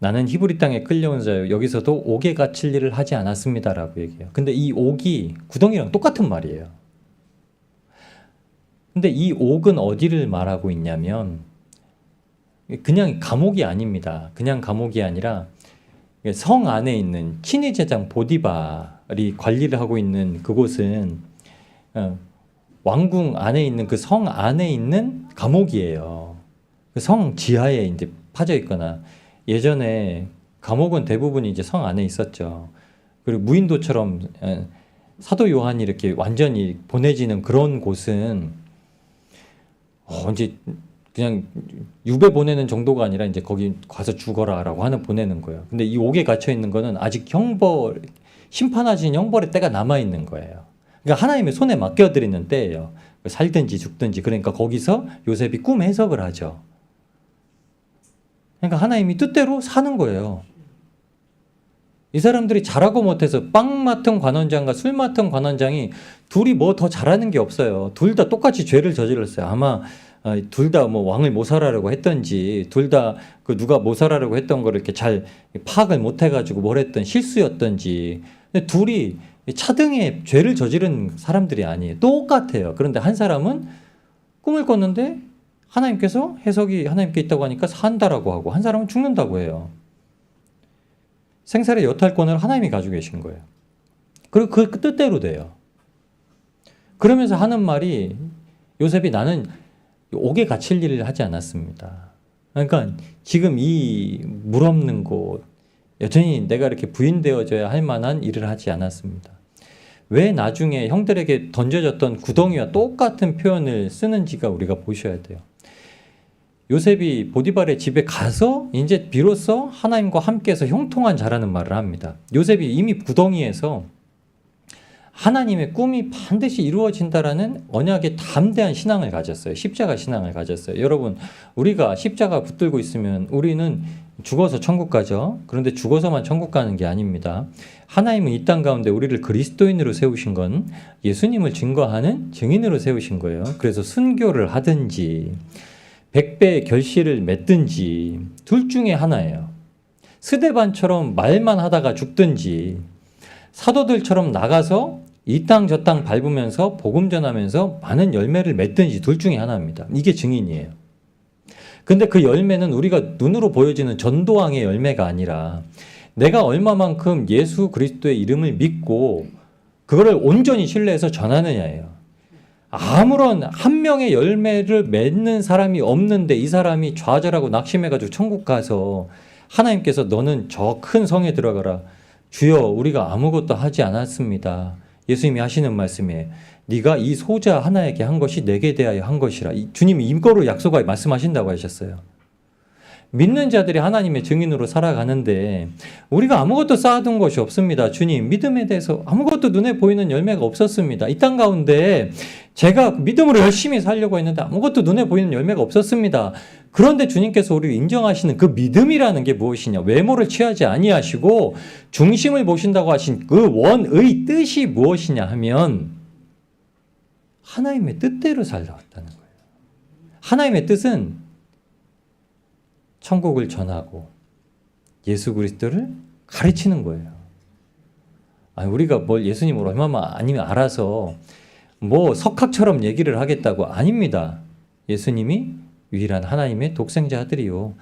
나는 히브리 땅에 끌려온 자요. 여기서도 옥에 갇힐 일을 하지 않았습니다라고 얘기해요. 근데 이 옥이 구덩이랑 똑같은 말이에요. 근데 이 옥은 어디를 말하고 있냐면 그냥 감옥이 아닙니다. 그냥 감옥이 아니라 성 안에 있는 친위 제장 보디발이 관리를 하고 있는 그곳은 왕궁 안에 있는 그 성 안에 있는 감옥이에요. 그 성 지하에 이제 파져 있거나 예전에 감옥은 대부분이 이제 성 안에 있었죠. 그리고 무인도처럼 사도 요한이 이렇게 완전히 보내지는 그런 곳은 이제 그냥 유배 보내는 정도가 아니라 이제 거기 가서 죽어라라고 하는 보내는 거예요. 근데 이 옥에 갇혀 있는 거는 아직 심판하신 형벌의 때가 남아 있는 거예요. 그러니까 하나님의 손에 맡겨드리는 때예요. 살든지 죽든지. 그러니까 거기서 요셉이 꿈 해석을 하죠. 그러니까 하나님이 뜻대로 사는 거예요. 이 사람들이 잘하고 못해서 빵 맡은 관원장과 술 맡은 관원장이 둘이 뭐 더 잘하는 게 없어요. 둘 다 똑같이 죄를 저질렀어요. 아마 둘 다 뭐 왕을 모살하려고 했던지 둘 다 그 누가 모살하려고 했던 거를 이렇게 잘 파악을 못 해가지고 뭘 했던 실수였던지. 근데 둘이 차등에 죄를 저지른 사람들이 아니에요. 똑같아요. 그런데 한 사람은 꿈을 꿨는데 하나님께서 해석이 하나님께 있다고 하니까 산다라고 하고 한 사람은 죽는다고 해요. 생사의 여탈권을 하나님이 가지고 계신 거예요. 그리고 그 뜻대로 돼요. 그러면서 하는 말이 요셉이 나는 옥에 갇힐 일을 하지 않았습니다. 그러니까 지금 이 물 없는 곳 여전히 내가 이렇게 부인되어져야 할 만한 일을 하지 않았습니다. 왜 나중에 형들에게 던져졌던 구덩이와 똑같은 표현을 쓰는지가 우리가 보셔야 돼요. 요셉이 보디발의 집에 가서 이제 비로소 하나님과 함께해서 형통한 자라는 말을 합니다. 요셉이 이미 구덩이에서 하나님의 꿈이 반드시 이루어진다라는 언약의 담대한 신앙을 가졌어요. 십자가 신앙을 가졌어요. 여러분, 우리가 십자가 붙들고 있으면 우리는 죽어서 천국 가죠. 그런데 죽어서만 천국 가는 게 아닙니다. 하나님은 이 땅 가운데 우리를 그리스도인으로 세우신 건 예수님을 증거하는 증인으로 세우신 거예요. 그래서 순교를 하든지 100배의 결실을 맺든지 둘 중에 하나예요. 스데반처럼 말만 하다가 죽든지 사도들처럼 나가서 이 땅 저 땅 밟으면서 복음 전하면서 많은 열매를 맺든지 둘 중에 하나입니다. 이게 증인이에요. 근데 그 열매는 우리가 눈으로 보여지는 전도왕의 열매가 아니라 내가 얼마만큼 예수 그리스도의 이름을 믿고 그거를 온전히 신뢰해서 전하느냐예요. 아무런 한 명의 열매를 맺는 사람이 없는데 이 사람이 좌절하고 낙심해가지고 천국 가서 하나님께서 너는 저 큰 성에 들어가라. 주여 우리가 아무것도 하지 않았습니다. 예수님이 하시는 말씀이에요. 네가 이 소자 하나에게 한 것이 내게 대하여 한 것이라. 주님이 이거로 약속하여 말씀하신다고 하셨어요. 믿는 자들이 하나님의 증인으로 살아가는데 우리가 아무것도 쌓아둔 것이 없습니다. 주님, 믿음에 대해서 아무것도 눈에 보이는 열매가 없었습니다. 이 땅 가운데 제가 믿음으로 열심히 살려고 했는데 아무것도 눈에 보이는 열매가 없었습니다. 그런데 주님께서 우리를 인정하시는 그 믿음이라는 게 무엇이냐? 외모를 취하지 아니하시고 중심을 보신다고 하신 그 원의 뜻이 무엇이냐 하면 하나님의 뜻대로 살아왔다는 거예요. 하나님의 뜻은 천국을 전하고 예수 그리스도를 가르치는 거예요. 아니, 우리가 뭘 예수님을 얼마나 아니면 알아서 뭐 석학처럼 얘기를 하겠다고 아닙니다. 예수님이 유일한 하나님의 독생자 아들이요.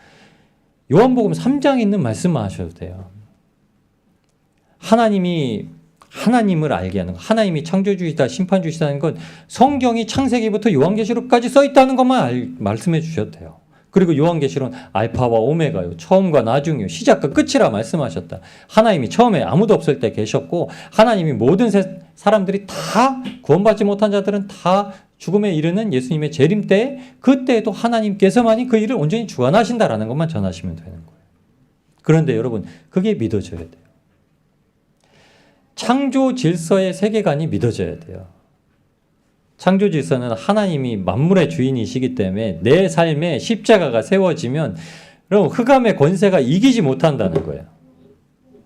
요한복음 3장에 있는 말씀만 하셔도 돼요. 하나님이 하나님을 알게 하는 것, 하나님이 창조주이다, 심판주이다는 건 성경이 창세기부터 요한계시록까지 써 있다는 것만 말씀해 주셔도 돼요. 그리고 요한계시록은 알파와 오메가요, 처음과 나중이요, 시작과 끝이라 말씀하셨다. 하나님이 처음에 아무도 없을 때 계셨고 하나님이 모든 사람들이 다 구원받지 못한 자들은 다 죽음에 이르는 예수님의 재림 때 그때에도 하나님께서만이 그 일을 온전히 주관하신다라는 것만 전하시면 되는 거예요. 그런데 여러분, 그게 믿어져야 돼요. 창조 질서의 세계관이 믿어져야 돼요. 창조 질서는 하나님이 만물의 주인이시기 때문에 내 삶에 십자가가 세워지면 여러분, 흑암의 권세가 이기지 못한다는 거예요.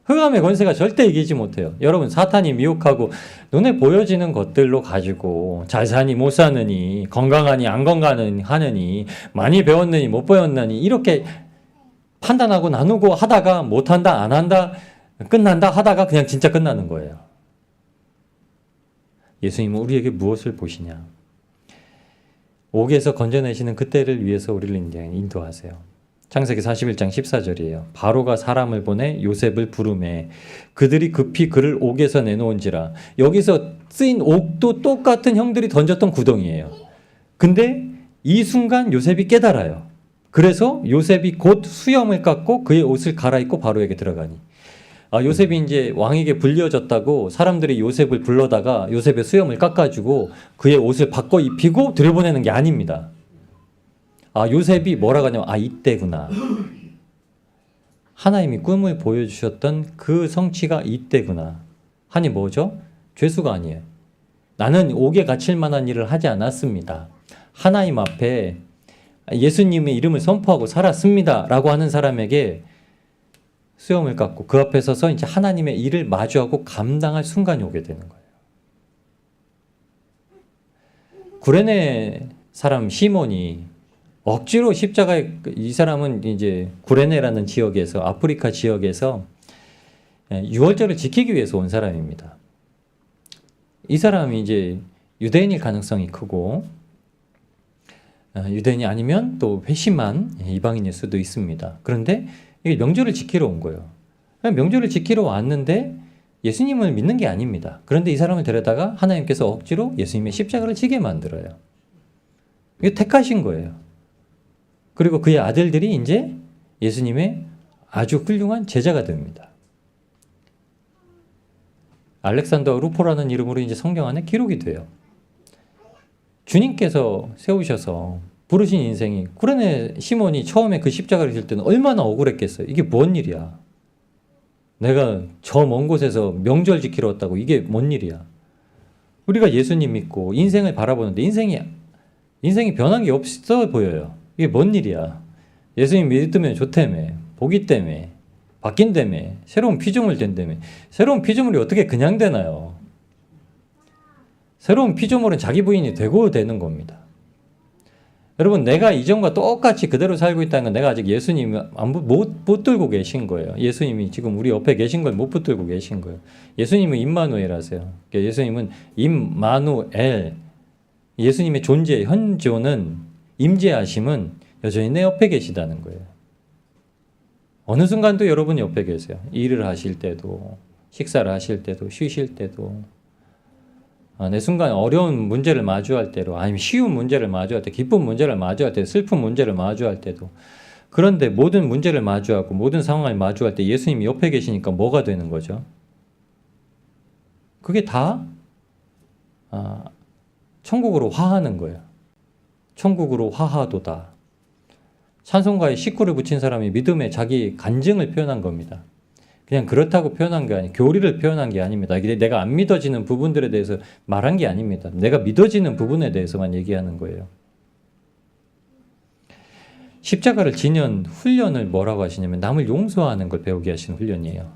흑암의 권세가 절대 이기지 못해요. 여러분, 사탄이 미혹하고 눈에 보여지는 것들로 가지고 잘 사니 못 사느니, 건강하니 안 건강하느니, 많이 배웠느니 못 배웠느니 이렇게 판단하고 나누고 하다가 못한다 안 한다 끝난다 하다가 그냥 진짜 끝나는 거예요. 예수님은 우리에게 무엇을 보시냐? 옥에서 건져내시는 그때를 위해서 우리를 인도하세요. 창세기 41장 14절이에요. 바로가 사람을 보내 요셉을 부르매 그들이 급히 그를 옥에서 내놓은지라. 여기서 쓰인 옥도 똑같은 형들이 던졌던 구덩이에요. 근데 이 순간 요셉이 깨달아요. 그래서 요셉이 곧 수염을 깎고 그의 옷을 갈아입고 바로에게 들어가니. 요셉이 이제 왕에게 불려졌다고 사람들이 요셉을 불러다가 요셉의 수염을 깎아주고 그의 옷을 바꿔 입히고 들여보내는 게 아닙니다. 요셉이 뭐라고 하냐면 이때구나. 하나님이 꿈을 보여주셨던 그 성취가 이때구나. 하니 뭐죠? 죄수가 아니에요. 나는 옥에 갇힐 만한 일을 하지 않았습니다. 하나님 앞에 예수님의 이름을 선포하고 살았습니다. 라고 하는 사람에게 수염을 깎고 그 앞에 서서 이제 하나님의 일을 마주하고 감당할 순간이 오게 되는 거예요. 구레네 사람 시몬이 억지로 십자가에, 이 사람은 이제 구레네라는 지역에서, 아프리카 지역에서 유월절을 지키기 위해서 온 사람입니다. 이 사람이 이제 유대인일 가능성이 크고 유대인이 아니면 또 회심한 이방인일 수도 있습니다. 그런데 이게 명절을 지키러 온 거예요. 명절을 지키러 왔는데 예수님을 믿는 게 아닙니다. 그런데 이 사람을 데려다가 하나님께서 억지로 예수님의 십자가를 지게 만들어요. 이게 택하신 거예요. 그리고 그의 아들들이 이제 예수님의 아주 훌륭한 제자가 됩니다. 알렉산더 루포라는 이름으로 이제 성경 안에 기록이 돼요. 주님께서 세우셔서 부르신 인생이, 구레네 시몬이 처음에 그 십자가를 질 때는 얼마나 억울했겠어요. 이게 뭔 일이야. 내가 저 먼 곳에서 명절 지키러 왔다고 이게 뭔 일이야. 우리가 예수님 믿고 인생을 바라보는데 인생이 변한 게 없어 보여요. 이게 뭔 일이야. 예수님 믿으면 좋다며, 보기 때문에, 바뀐다며, 새로운 피조물 된다며. 새로운 피조물이 어떻게 그냥 되나요? 새로운 피조물은 자기 부인이 되고 되는 겁니다. 여러분, 내가 이전과 똑같이 그대로 살고 있다는 건 내가 아직 예수님 못 붙들고 계신 거예요. 예수님이 지금 우리 옆에 계신 걸 못 붙들고 계신 거예요. 예수님은 임마누엘 하세요. 예수님은 임마누엘, 예수님의 존재, 현존은, 임재하심은 여전히 내 옆에 계시다는 거예요. 어느 순간도 여러분 옆에 계세요. 일을 하실 때도, 식사를 하실 때도, 쉬실 때도, 내 순간 어려운 문제를 마주할 때로, 아니면 쉬운 문제를 마주할 때, 기쁜 문제를 마주할 때, 슬픈 문제를 마주할 때도. 그런데 모든 문제를 마주하고 모든 상황을 마주할 때 예수님이 옆에 계시니까 뭐가 되는 거죠? 그게 다 천국으로 화하는 거예요. 천국으로 화하도다. 찬송가에 식구를 붙인 사람이 믿음에 자기 간증을 표현한 겁니다. 그냥 그렇다고 표현한 게 아니에요. 교리를 표현한 게 아닙니다. 이게 내가 안 믿어지는 부분들에 대해서 말한 게 아닙니다. 내가 믿어지는 부분에 대해서만 얘기하는 거예요. 십자가를 지는 훈련을 뭐라고 하시냐면 남을 용서하는 걸 배우게 하시는 훈련이에요.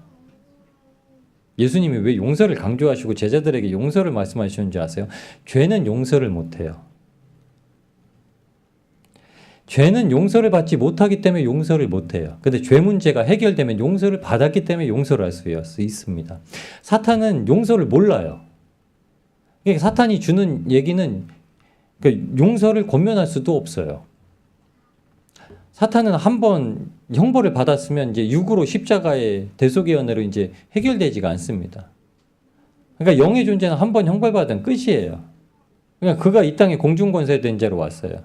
예수님이 왜 용서를 강조하시고 제자들에게 용서를 말씀하시는지 아세요? 죄는 용서를 못해요. 죄는 용서를 받지 못하기 때문에 용서를 못해요. 근데 죄 문제가 해결되면 용서를 받았기 때문에 용서를 할 수 있습니다. 사탄은 용서를 몰라요. 그러니까 사탄이 주는 얘기는 용서를 권면할 수도 없어요. 사탄은 한번 형벌을 받았으면 이제 육으로 십자가의 대속의 은혜로 이제 해결되지가 않습니다. 그러니까 영의 존재는 한번 형벌받은 끝이에요. 그러니까 그가 이 땅에 공중권세된 자로 왔어요.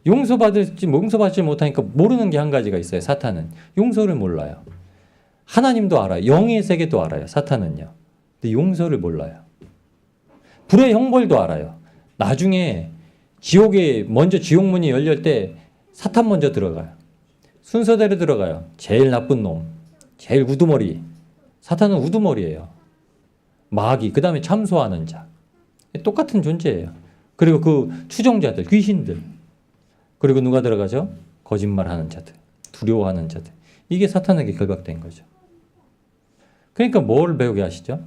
용서받지 못하니까 모르는 게 한 가지가 있어요. 사탄은 용서를 몰라요. 하나님도 알아요. 영의 세계도 알아요. 사탄은요. 근데 용서를 몰라요. 불의 형벌도 알아요. 나중에 지옥에 먼저 지옥문이 열릴 때 사탄 먼저 들어가요. 순서대로 들어가요. 제일 나쁜 놈, 제일 우두머리. 사탄은 우두머리예요. 마귀, 그 다음에 참소하는 자. 똑같은 존재예요. 그리고 그 추종자들, 귀신들. 그리고 누가 들어가죠? 거짓말하는 자들, 두려워하는 자들. 이게 사탄에게 결박된 거죠. 그러니까 뭘 배우게 하시죠?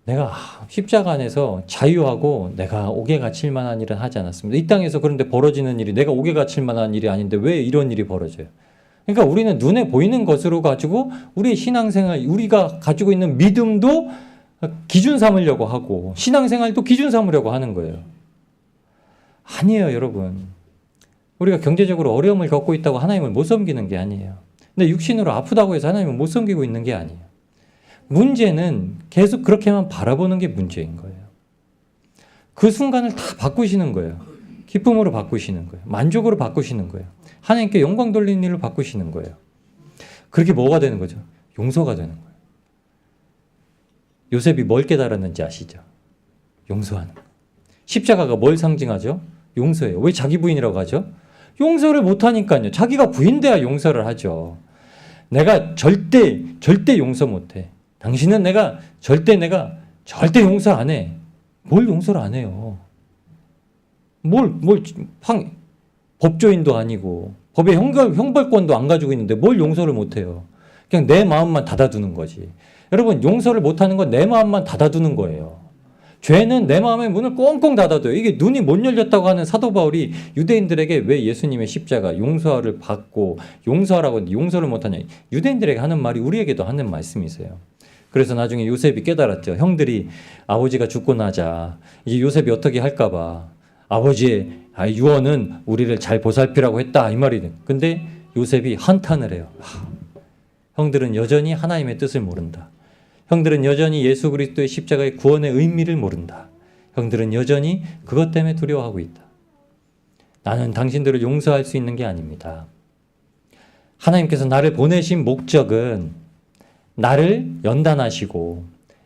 내가 십자가 안에서 자유하고 내가 옥에 갇힐 만한 일은 하지 않았습니다. 이 땅에서 그런데 벌어지는 일이 내가 옥에 갇힐 만한 일이 아닌데 왜 이런 일이 벌어져요? 그러니까 우리는 눈에 보이는 것으로 가지고 우리의 신앙생활, 우리가 가지고 있는 믿음도 기준 삼으려고 하고 신앙생활도 기준 삼으려고 하는 거예요. 아니에요, 여러분. 우리가 경제적으로 어려움을 겪고 있다고 하나님을 못 섬기는 게 아니에요. 근데 육신으로 아프다고 해서 하나님을 못 섬기고 있는 게 아니에요. 문제는 계속 그렇게만 바라보는 게 문제인 거예요. 그 순간을 다 바꾸시는 거예요. 기쁨으로 바꾸시는 거예요. 만족으로 바꾸시는 거예요. 하나님께 영광 돌리는 일로 바꾸시는 거예요. 그렇게 뭐가 되는 거죠? 용서가 되는 거예요. 요셉이 뭘 깨달았는지 아시죠? 용서하는 거예요. 십자가가 뭘 상징하죠? 용서예요. 왜 자기 부인이라고 하죠? 용서를 못하니까요. 자기가 부인돼야 용서를 하죠. 내가 절대 용서 못해. 당신은 내가 절대 용서 안 해. 뭘 용서를 안 해요? 법조인도 아니고 법의 형벌권도 안 가지고 있는데 뭘 용서를 못 해요? 그냥 내 마음만 닫아두는 거지. 여러분, 용서를 못하는 건 내 마음만 닫아두는 거예요. 죄는 내 마음의 문을 꽁꽁 닫아둬요. 이게 눈이 못 열렸다고 하는 사도 바울이 유대인들에게 왜 예수님의 십자가 용서를 받고 용서하라고 했는데 용서를 못하냐. 유대인들에게 하는 말이 우리에게도 하는 말씀이세요. 그래서 나중에 요셉이 깨달았죠. 형들이 아버지가 죽고 나자 이제 요셉이 어떻게 할까 봐 아버지의 유언은 우리를 잘 보살피라고 했다 이 말이든. 근데 요셉이 한탄을 해요. 형들은 여전히 하나님의 뜻을 모른다. 형들은 여전히 예수 그리스도의 십자가의 구원의 의미를 모른다. 형들은 여전히 그것 때문에 두려워하고 있다. 나는 당신들을 용서할 수 있는 게 아닙니다. 하나님께서 나를 보내신 목적은 나를 연단하시고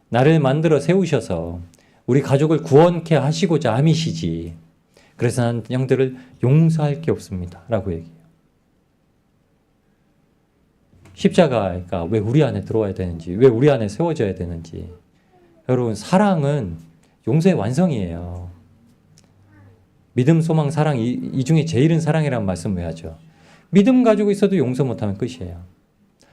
나를 만들어 세우셔서 우리 가족을 구원케 하시고자 함이시지. 그래서 나는 형들을 용서할 게 없습니다. 라고 얘기해요. 십자가가 왜 우리 안에 들어와야 되는지, 왜 우리 안에 세워져야 되는지. 여러분, 사랑은 용서의 완성이에요. 믿음, 소망, 사랑 이 중에 제일은 사랑이라는 말씀 왜 하죠? 믿음 가지고 있어도 용서 못하면 끝이에요.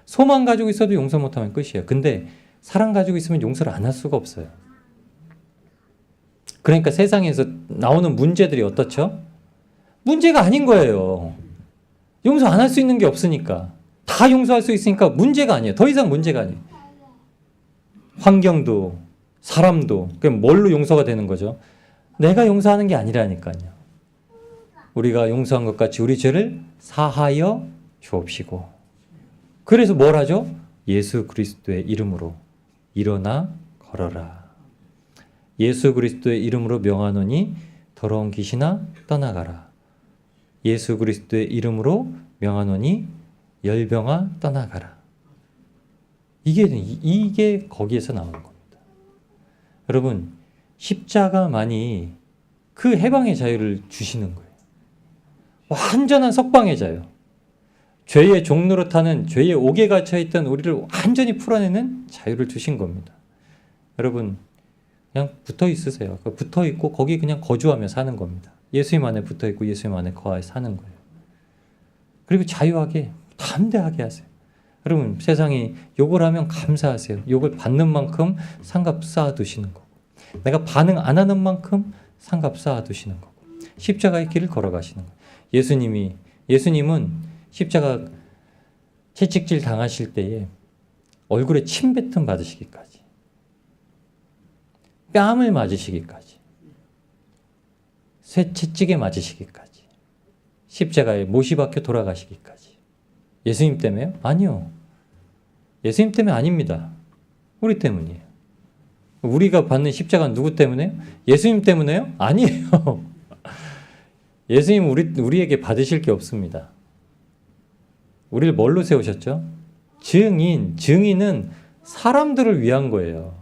소망 가지고 있어도 용서 못하면 끝이에요. 근데 사랑 가지고 있으면 용서를 안 할 수가 없어요. 그러니까 세상에서 나오는 문제들이 어떻죠? 문제가 아닌 거예요. 용서 안 할 수 있는 게 없으니까. 다 용서할 수 있으니까 문제가 아니에요. 더 이상 문제가 아니에요. 환경도 사람도 그럼 뭘로 용서가 되는 거죠? 내가 용서하는 게 아니라니까요. 우리가 용서한 것 같이 우리 죄를 사하여 주옵시고. 그래서 뭘 하죠? 예수 그리스도의 이름으로 일어나 걸어라. 예수 그리스도의 이름으로 명하노니 더러운 귀신아 떠나가라. 예수 그리스도의 이름으로 명하노니 열병아 떠나가라. 이게 거기에서 나오는 겁니다. 여러분, 십자가만이 그 해방의 자유를 주시는 거예요. 완전한 석방의자예요. 죄의 종노릇하는 죄의 옥에 갇혀있던 우리를 완전히 풀어내는 자유를 주신 겁니다. 여러분 그냥 붙어 있으세요. 붙어 있고 거기 그냥 거주하며 사는 겁니다. 예수님 안에 붙어 있고 예수님 안에 거하여 사는 거예요. 그리고 자유하게 담대하게 하세요. 여러분 세상이 욕을 하면 감사하세요. 욕을 받는 만큼 상갑 쌓아두시는 거고 내가 반응 안 하는 만큼 상갑 쌓아두시는 거고 십자가의 길을 걸어가시는 거예요. 예수님은 십자가 채찍질 당하실 때에 얼굴에 침뱉음 받으시기까지 뺨을 맞으시기까지 쇠채찍에 맞으시기까지 십자가에 못이 박혀 돌아가시기까지 예수님 때문에요? 아니요. 예수님 때문에 아닙니다. 우리 때문이에요. 우리가 받는 십자가는 누구 때문에요? 예수님 때문에요? 아니에요. 예수님 우리에게 받으실 게 없습니다. 우리를 뭘로 세우셨죠? 증인은 사람들을 위한 거예요.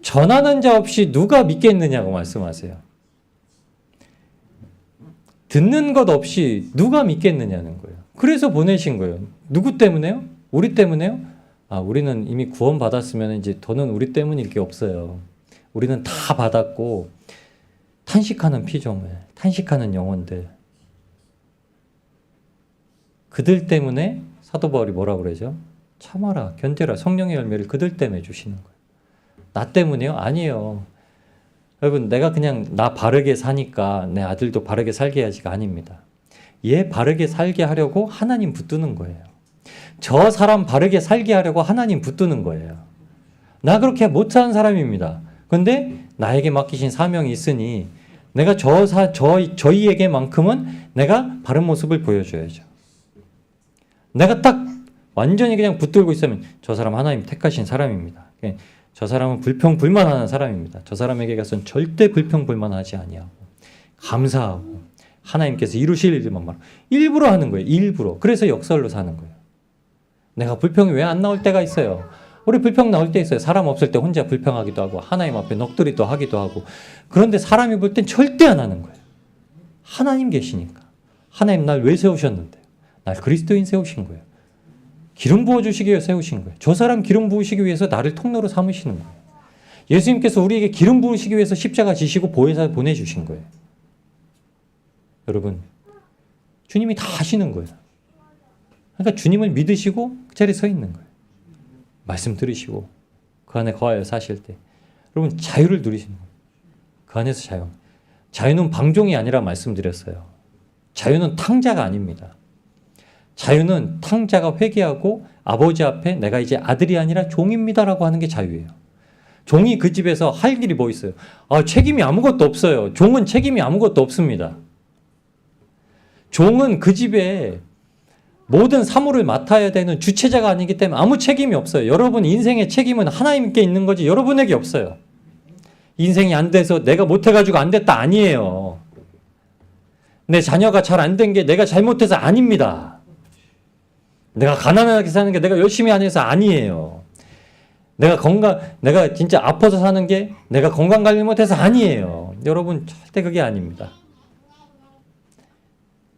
전하는 자 없이 누가 믿겠느냐고 말씀하세요. 듣는 것 없이 누가 믿겠느냐는 거예요. 그래서 보내신 거예요. 누구 때문에요? 우리 때문에요? 우리는 이미 구원 받았으면 이제 더는 우리 때문일 게 없어요. 우리는 다 받았고 탄식하는 피조물, 탄식하는 영혼들. 그들 때문에 사도 바울이 뭐라고 그러죠? 참아라, 견뎌라. 성령의 열매를 그들 때문에 주시는 거예요. 나 때문에요? 아니에요. 여러분 내가 그냥 나 바르게 사니까 내 아들도 바르게 살게 해야지가 아닙니다. 얘 바르게 살게 하려고 하나님 붙드는 거예요. 저 사람 바르게 살게 하려고 하나님 붙드는 거예요. 나 그렇게 못하는 사람입니다. 근데 나에게 맡기신 사명이 있으니 내가 저희에게만큼은 내가 바른 모습을 보여줘야죠. 내가 딱 완전히 그냥 붙들고 있으면 저 사람 하나님 택하신 사람입니다. 저 사람은 불평불만하는 사람입니다. 저 사람에게 가서는 절대 불평불만하지 아니하고 감사하고 하나님께서 이루실 일만 말하고 일부러 하는 거예요. 일부러. 그래서 역설로 사는 거예요. 내가 불평이 왜 안 나올 때가 있어요. 우리 불평 나올 때 있어요. 사람 없을 때 혼자 불평하기도 하고 하나님 앞에 넋두리도 하기도 하고 그런데 사람이 볼 땐 절대 안 하는 거예요. 하나님 계시니까. 하나님 날 왜 세우셨는데요? 날 그리스도인 세우신 거예요. 기름 부어주시기 위해 세우신 거예요. 저 사람 기름 부으시기 위해서 나를 통로로 삼으시는 거예요. 예수님께서 우리에게 기름 부으시기 위해서 십자가 지시고 보혜사 보내주신 거예요. 여러분 주님이 다 하시는 거예요. 그러니까 주님을 믿으시고 그 자리에 서 있는 거예요. 말씀 들으시고 그 안에 거하여 사실 때 여러분 자유를 누리시는 거예요. 그 안에서 자유. 자유는 방종이 아니라 말씀드렸어요. 자유는 탕자가 아닙니다. 자유는 탕자가 회개하고 아버지 앞에 내가 이제 아들이 아니라 종입니다라고 하는 게 자유예요. 종이 그 집에서 할 일이 뭐 있어요? 책임이 아무것도 없어요. 종은 책임이 아무것도 없습니다. 종은 그 집에 모든 사물을 맡아야 되는 주체자가 아니기 때문에 아무 책임이 없어요. 여러분 인생의 책임은 하나님께 있는 거지 여러분에게 없어요. 인생이 안 돼서 내가 못해가지고 안 됐다 아니에요. 내 자녀가 잘 안 된 게 내가 잘못해서 아닙니다. 내가 가난하게 사는 게 내가 열심히 안 해서 아니에요. 내가 진짜 아파서 사는 게 내가 건강 관리 못해서 아니에요. 여러분 절대 그게 아닙니다.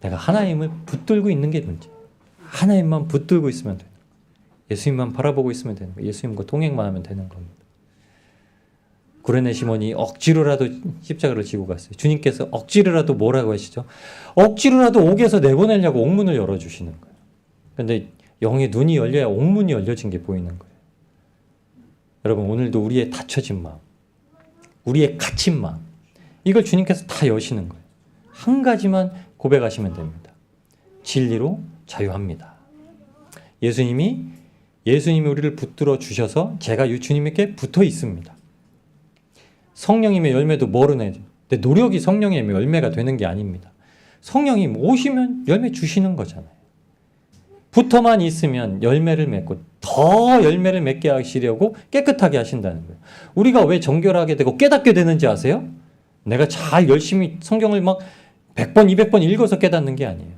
내가 하나님을 붙들고 있는 게 문제예요. 하나님만 붙들고 있으면 돼요. 예수님만 바라보고 있으면 되는 거예요. 예수님과 동행만 하면 되는 겁니다. 구레네 시몬이 억지로라도 십자가를 지고 갔어요. 주님께서 억지로라도 뭐라고 하시죠? 억지로라도 옥에서 내보내려고 옥문을 열어주시는 거예요. 그런데 영의 눈이 열려야 옥문이 열려진 게 보이는 거예요. 여러분 오늘도 우리의 닫혀진 마음, 우리의 갇힌 마음 이걸 주님께서 다 여시는 거예요. 한 가지만 고백하시면 됩니다. 진리로 자유합니다. 예수님이 우리를 붙들어 주셔서 제가 주님에게 붙어 있습니다. 성령님의 열매도 뭐로 내죠? 내 노력이 성령의 열매가 되는 게 아닙니다. 성령이 오시면 열매 주시는 거잖아요. 붙어만 있으면 열매를 맺고 더 열매를 맺게 하시려고 깨끗하게 하신다는 거예요. 우리가 왜 정결하게 되고 깨닫게 되는지 아세요? 내가 잘 열심히 성경을 막 100번, 200번 읽어서 깨닫는 게 아니에요.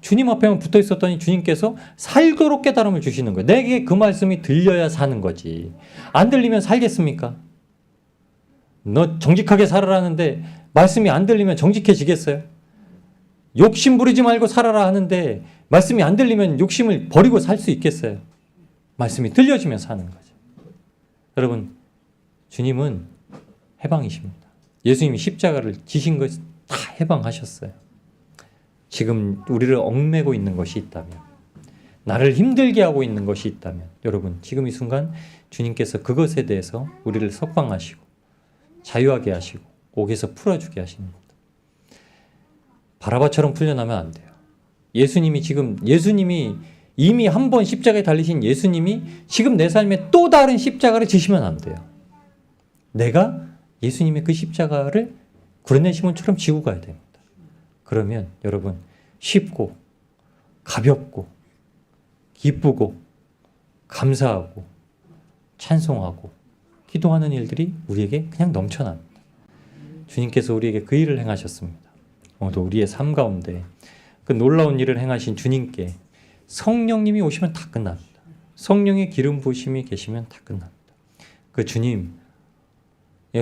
주님 앞에만 붙어 있었더니 주님께서 살도록 깨달음을 주시는 거예요. 내게 그 말씀이 들려야 사는 거지. 안 들리면 살겠습니까? 너 정직하게 살아라는데 말씀이 안 들리면 정직해지겠어요? 욕심 부리지 말고 살아라 하는데 말씀이 안 들리면 욕심을 버리고 살 수 있겠어요? 말씀이 들려지면 사는 거죠. 여러분, 주님은 해방이십니다. 예수님이 십자가를 지신 것 다 해방하셨어요. 지금 우리를 얽매고 있는 것이 있다면, 나를 힘들게 하고 있는 것이 있다면, 여러분 지금 이 순간 주님께서 그것에 대해서 우리를 석방하시고 자유하게 하시고 옥에서 풀어주게 하시는 겁니다. 바라바처럼 풀려나면 안 돼요. 예수님이 이미 한 번 십자가에 달리신 예수님이 지금 내 삶에 또 다른 십자가를 지시면 안 돼요. 내가 예수님의 그 십자가를 구레네 시몬처럼 지고 가야 됩니다. 그러면 여러분 쉽고 가볍고 기쁘고 감사하고 찬송하고 기도하는 일들이 우리에게 그냥 넘쳐납니다. 주님께서 우리에게 그 일을 행하셨습니다. 오늘도 우리의 삶 가운데 그 놀라운 일을 행하신 주님께 성령님이 오시면 다 끝납니다. 성령의 기름 부으심이 계시면 다 끝납니다. 그 주님,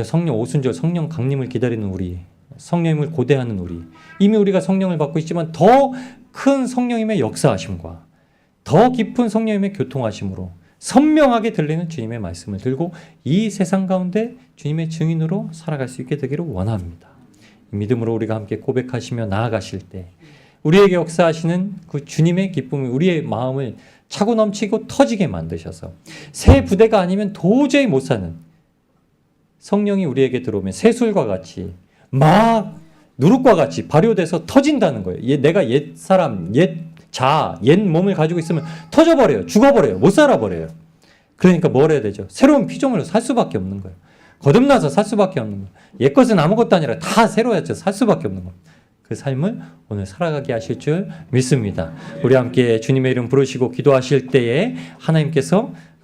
성령 오순절 성령 강림을 기다리는 우리, 성령님을 고대하는 우리, 이미 우리가 성령을 받고 있지만 더 큰 성령님의 역사하심과 더 깊은 성령님의 교통하심으로 선명하게 들리는 주님의 말씀을 들고 이 세상 가운데 주님의 증인으로 살아갈 수 있게 되기를 원합니다. 믿음으로 우리가 함께 고백하시며 나아가실 때 우리에게 역사하시는 그 주님의 기쁨이 우리의 마음을 차고 넘치고 터지게 만드셔서 새 부대가 아니면 도저히 못 사는 성령이 우리에게 들어오면 새술과 같이 막 누룩과 같이 발효돼서 터진다는 거예요. 내가 옛 사람, 옛 몸을 가지고 있으면 터져버려요. 죽어버려요. 못 살아버려요. 그러니까 뭘 해야 되죠? 새로운 피조물로 살 수밖에 없는 거예요. 거듭나서 살 수밖에 없는 거예요. 옛것은 아무것도 아니라 다 새로워져 살 수밖에 없는 거예요. 그 삶을 오늘 살아가게 하실 줄 믿습니다. 우리 함께 주님의 이름 부르시고 기도하실 때에 하나님께서